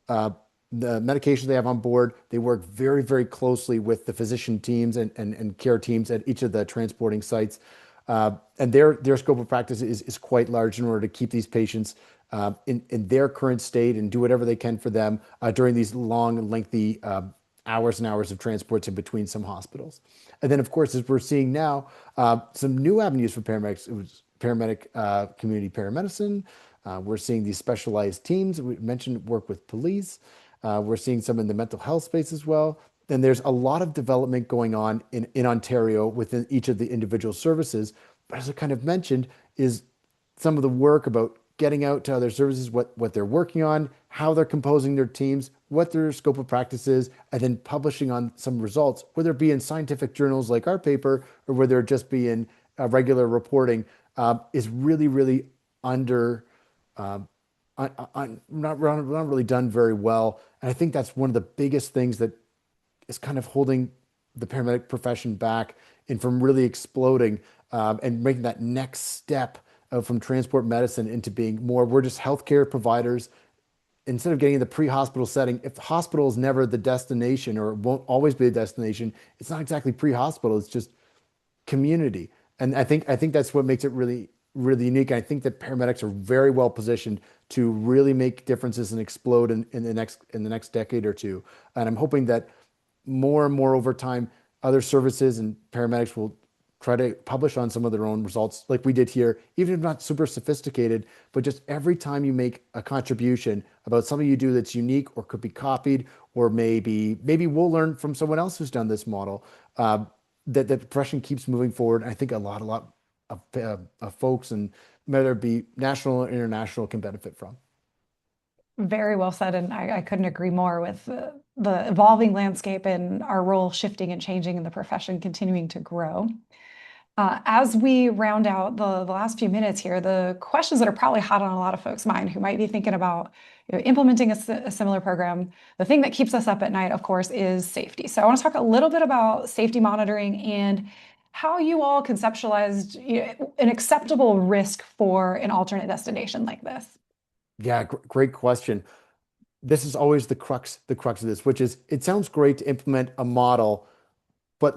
D: uh, the medication they have on board. They work very, very closely with the physician teams and care teams at each of the transporting sites. And their scope of practice is quite large in order to keep these patients in their current state and do whatever they can for them during these long, lengthy hours and hours of transports in between some hospitals. And then, of course, as we're seeing now, some new avenues for paramedics. It was paramedic community paramedicine. We're seeing these specialized teams. We mentioned work with police. We're seeing some in the mental health space as well. And there's a lot of development going on in Ontario within each of the individual services. But as I kind of mentioned, is some of the work about getting out to other services, what they're working on, how they're composing their teams, what their scope of practice is, and then publishing on some results, whether it be in scientific journals like our paper or whether it just be in regular reporting, is really, really under not really done very well. And I think that's one of the biggest things that is kind of holding the paramedic profession back and from really exploding and making that next step from transport medicine into being more, we're just healthcare providers. Instead of getting in the pre-hospital setting, if the hospital is never the destination or won't always be the destination, it's not exactly pre-hospital, it's just community. And I think that's what makes it really, really unique. I think that paramedics are very well positioned to really make differences and explode in the next decade or two. And I'm hoping that more and more over time, other services and paramedics will try to publish on some of their own results like we did here, even if not super sophisticated, but just every time you make a contribution about something you do that's unique or could be copied, or maybe we'll learn from someone else who's done this model, that the profession keeps moving forward. I think a lot of folks, and whether it be national or international, can benefit from.
B: Very well said, and I couldn't agree more with the evolving landscape and our role shifting and changing in the profession continuing to grow. As we round out the last few minutes here, the questions that are probably hot on a lot of folks' mind who might be thinking about implementing a similar program, the thing that keeps us up at night, of course, is safety. So I want to talk a little bit about safety monitoring and how you all conceptualized an acceptable risk for an alternate destination like this.
D: Yeah, great question. This is always the crux of this, which is it sounds great to implement a model, but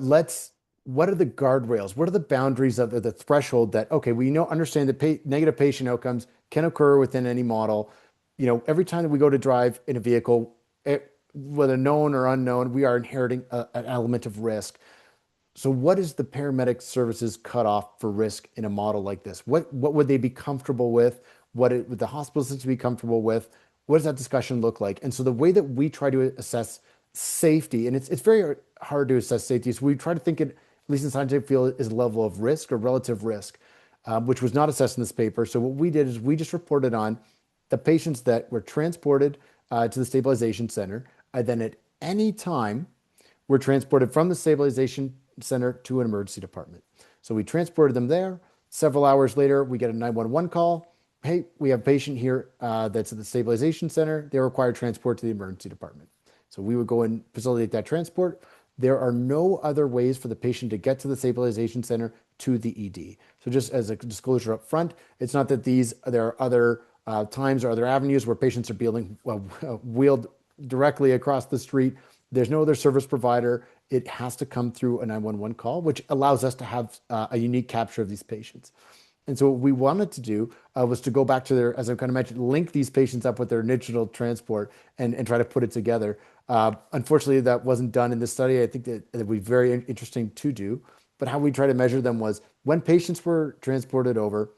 D: what are the guardrails? What are the boundaries of the threshold that, okay, we understand that negative patient outcomes can occur within any model. Every time that we go to drive in a vehicle, whether known or unknown, we are inheriting an element of risk. So what is the paramedic services cutoff for risk in a model like this? What would they be comfortable with? Would the hospital system be comfortable with? What does that discussion look like? And so the way that we try to assess safety, and it's very hard to assess safety, so we try to think it, at least in scientific field, is a level of risk or relative risk, which was not assessed in this paper. So what we did is we just reported on the patients that were transported to the stabilization center, and then at any time were transported from the stabilization center to an emergency department. So we transported them there. Several hours later, we get a 911 call. Hey, we have a patient here that's at the stabilization center. They require transport to the emergency department. So we would go and facilitate that transport. There are no other ways for the patient to get to the stabilization center to the ED. So just as a disclosure up front, it's not that there are other times or other avenues where patients are being wheeled directly across the street. There's no other service provider. It has to come through a 911 call, which allows us to have a unique capture of these patients. And so what we wanted to do was to go back to as I kind of mentioned, link these patients up with their initial transport and try to put it together. Unfortunately, that wasn't done in this study. I think that it would be very interesting to do. But how we try to measure them was when patients were transported over,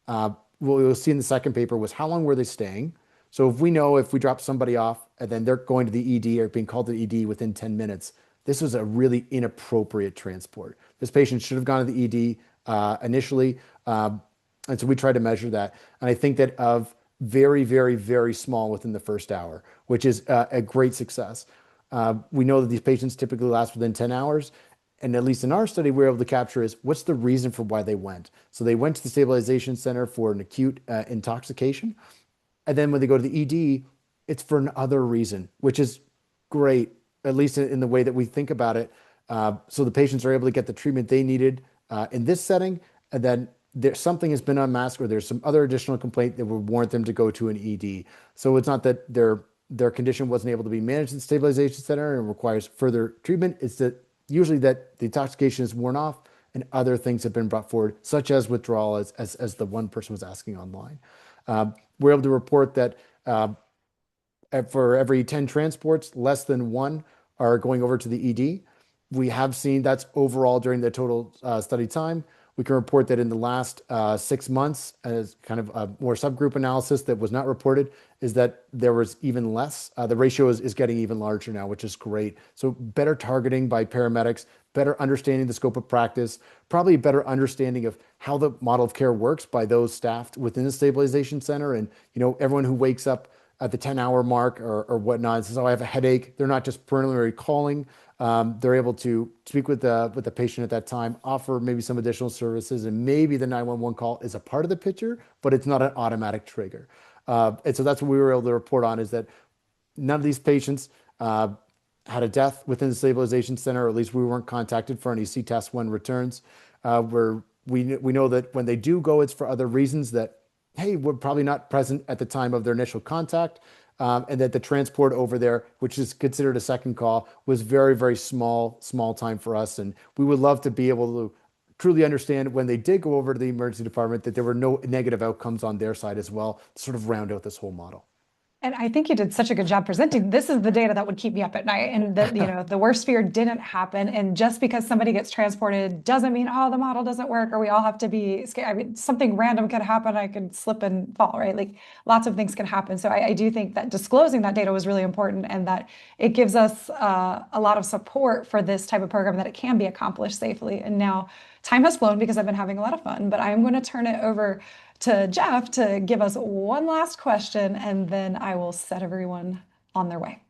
D: what we'll see in the second paper was how long were they staying. So if we drop somebody off and then they're going to the ED or being called to the ED within 10 minutes, this was a really inappropriate transport. This patient should have gone to the ED initially. And so we try to measure that. And I think that of very, very, very small within the first hour, which is a great success. We know that these patients typically last within 10 hours. And at least in our study, we're able to capture is what's the reason for why they went. So they went to the stabilization center for an acute intoxication. And then when they go to the ED, it's for another reason, which is great, at least in the way that we think about it. So the patients are able to get the treatment they needed in this setting, and then something has been unmasked, or there's some other additional complaint that would warrant them to go to an ED. So it's not that their condition wasn't able to be managed in the stabilization center and requires further treatment. It's that usually that the intoxication is worn off and other things have been brought forward, such as withdrawal, as the one person was asking online. We're able to report that for every 10 transports, less than one are going over to the ED. We have seen that's overall during the total study time. We can report that in the last 6 months, as kind of a more subgroup analysis that was not reported, is that there was even less. The ratio is getting even larger now, which is great. So better targeting by paramedics, better understanding the scope of practice, probably a better understanding of how the model of care works by those staffed within the stabilization center. And, everyone who wakes up at the 10-hour mark or whatnot says, "Oh, I have a headache." They're not just preliminary calling. They're able to speak with the patient at that time, offer maybe some additional services, and maybe the 911 call is a part of the picture, but it's not an automatic trigger. And so that's what we were able to report on, is that none of these patients had a death within the stabilization center, or at least we weren't contacted for any C-test when returns. Where we know that when they do go, it's for other reasons that, hey, we're probably not present at the time of their initial contact, and that the transport over there, which is considered a second call, was very, very small time for us. And we would love to be able to truly understand when they did go over to the emergency department that there were no negative outcomes on their side as well, to sort of round out this whole model.
B: And I think you did such a good job presenting. This is the data that would keep me up at night. And the worst fear didn't happen. And just because somebody gets transported doesn't mean, oh, the model doesn't work, or we all have to be scared. I mean, something random could happen. I could slip and fall, right? Like lots of things can happen. So I do think that disclosing that data was really important, and that it gives us a lot of support for this type of program, that it can be accomplished safely. And now time has flown because I've been having a lot of fun, but I'm going to turn it over to Jeff to give us one last question, and then I will set everyone on their way.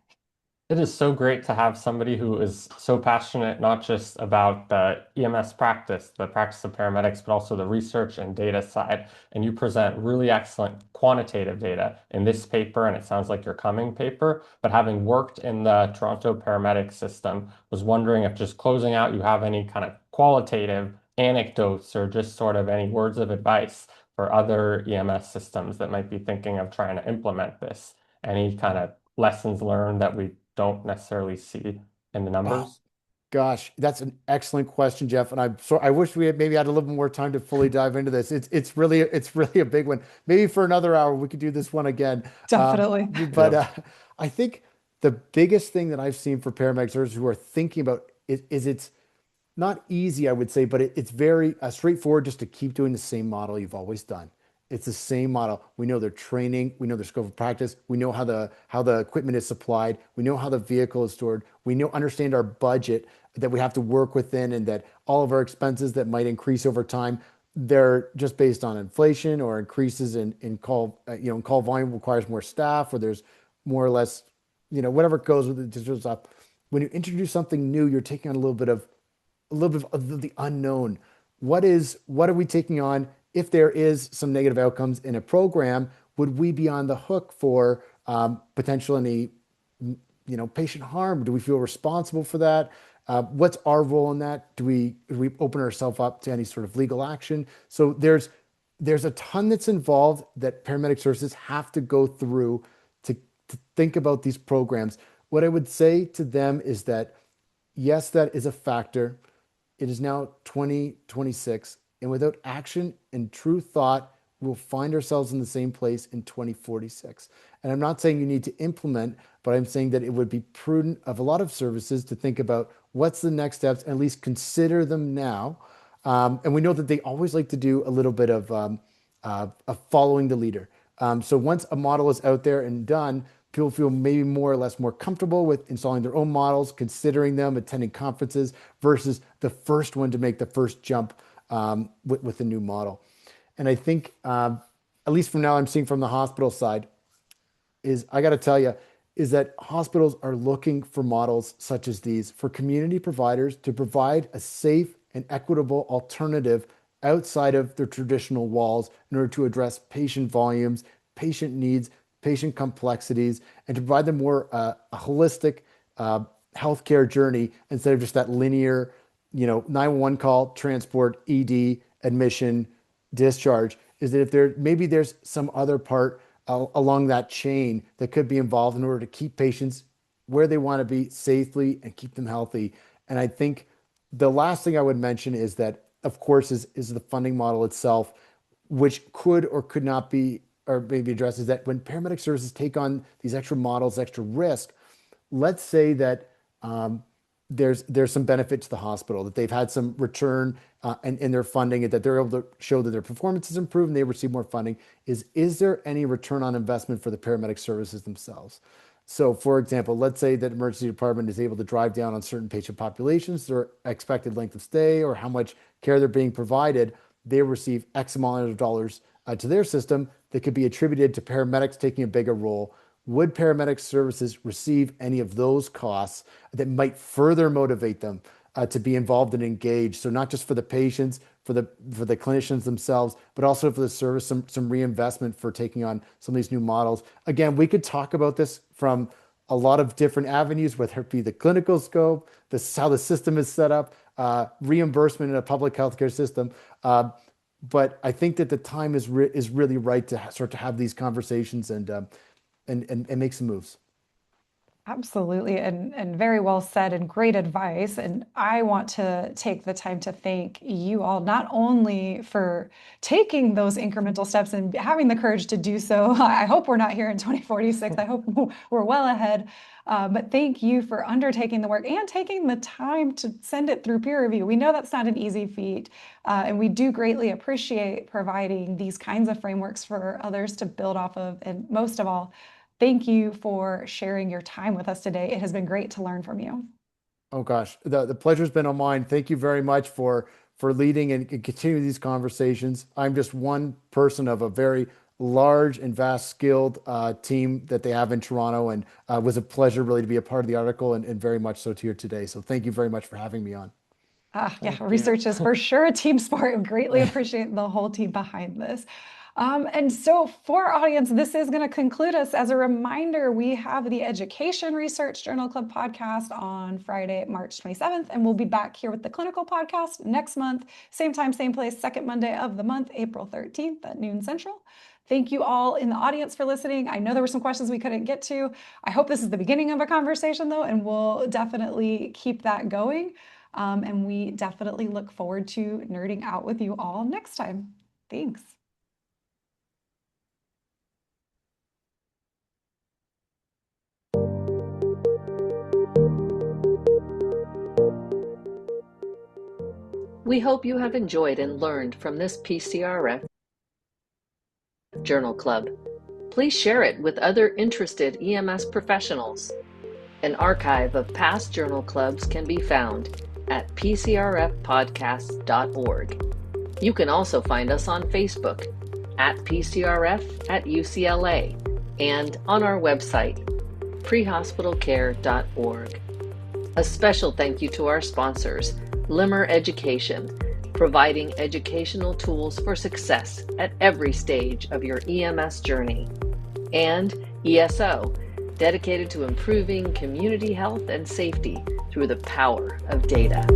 F: It is so great to have somebody who is so passionate, not just about the EMS practice, the practice of paramedics, but also the research and data side. And you present really excellent quantitative data in this paper, and it sounds like your coming paper. But having worked in the Toronto paramedic system, was wondering if, just closing out, you have any kind of qualitative anecdotes or just sort of any words of advice for other EMS systems that might be thinking of trying to implement this. Any kind of lessons learned that we don't necessarily see in the
D: Oh,
F: numbers?
D: gosh, that's an excellent question, Jeff. And I wish we had maybe had a little more time to fully dive into this. It's really a big one. Maybe for another hour we could do this one again.
B: Definitely.
D: But
F: Yep.
D: I think the biggest thing that I've seen for paramedics who are thinking about is it's not easy, I would say, but it's very straightforward, just to keep doing the same model you've always done. It's the same model. We know their training, we know their scope of practice, we know how the equipment is supplied, we know how the vehicle is stored, we know understand our budget that we have to work within, and that all of our expenses that might increase over time, they're just based on inflation or increases in call call volume requires more staff, or there's more or less whatever goes with it just up. When you introduce something new, you're taking on a little bit of the unknown. What are we taking on? If there is some negative outcomes in a program, would we be on the hook for potential any patient harm? Do we feel responsible for that? What's our role in that? Do we open ourselves up to any sort of legal action? So there's a ton that's involved that paramedic services have to go through to think about these programs. What I would say to them is that yes, that is a factor. It is now 2026, and without action and true thought, we'll find ourselves in the same place in 2046. And I'm not saying you need to implement, but I'm saying that it would be prudent of a lot of services to think about what's the next steps, and at least consider them now. And we know that they always like to do a little bit of following the leader. So once a model is out there and done, people feel maybe more or less more comfortable with installing their own models, considering them, attending conferences, versus the first one to make the first jump with a new model. And I think, at least from now, I'm seeing from the hospital side, is I got to tell you, is that hospitals are looking for models such as these for community providers to provide a safe and equitable alternative outside of their traditional walls in order to address patient volumes, patient needs, patient complexities and to provide them more a holistic healthcare journey instead of just that linear, 911 call, transport, ED, admission, discharge, is that if there's some other part along that chain that could be involved in order to keep patients where they want to be safely and keep them healthy. And I think the last thing I would mention is that, of course, is the funding model itself, which could or could not be, or maybe addressed, is that when paramedic services take on these extra models, extra risk, let's say that there's some benefit to the hospital, that they've had some return in their funding, and that they're able to show that their performance has improved and they receive more funding. Is there any return on investment for the paramedic services themselves? So, for example, let's say that emergency department is able to drive down on certain patient populations, their expected length of stay, or how much care they're being provided. They receive X amount of dollars to their system that could be attributed to paramedics taking a bigger role. Would paramedic services receive any of those costs that might further motivate them to be involved and engaged? So not just for the patients, for the clinicians themselves, but also for the service, some reinvestment for taking on some of these new models. Again, we could talk about this from a lot of different avenues, whether it be the clinical scope, how the system is set up, reimbursement in a public healthcare system. But I think that the time is really right to start to have these conversations and make some moves.
B: Absolutely, and very well said and great advice. And I want to take the time to thank you all, not only for taking those incremental steps and having the courage to do so. I hope we're not here in 2046. I hope we're well ahead. But thank you for undertaking the work and taking the time to send it through peer review. We know that's not an easy feat, and we do greatly appreciate providing these kinds of frameworks for others to build off of. And most of all, thank you for sharing your time with us today. It has been great to learn from you.
D: Oh gosh, the pleasure's been on mine. Thank you very much for leading and continuing these conversations. I'm just one person of a very large and vast skilled team that they have in Toronto, and it was a pleasure really to be a part of the article and very much so here today. So thank you very much for having me on.
B: Yeah, research is for sure a team sport. Greatly appreciate the whole team behind this. And so for our audience, this is going to conclude us. As a reminder, we have the Education Research Journal Club podcast on Friday, March 27th, and we'll be back here with the clinical podcast next month, same time, same place, second Monday of the month, April 13th at noon Central. Thank you all in the audience for listening. I know there were some questions we couldn't get to. I hope this is the beginning of a conversation though, and we'll definitely keep that going. And we definitely look forward to nerding out with you all next time. Thanks.
A: We hope you have enjoyed and learned from this PCRF Journal Club. Please share it with other interested EMS professionals. An archive of past journal clubs can be found at pcrfpodcasts.org. You can also find us on Facebook at PCRF at UCLA and on our website, prehospitalcare.org. A special thank you to our sponsors, Limmer Education, providing educational tools for success at every stage of your EMS journey, and ESO, dedicated to improving community health and safety through the power of data.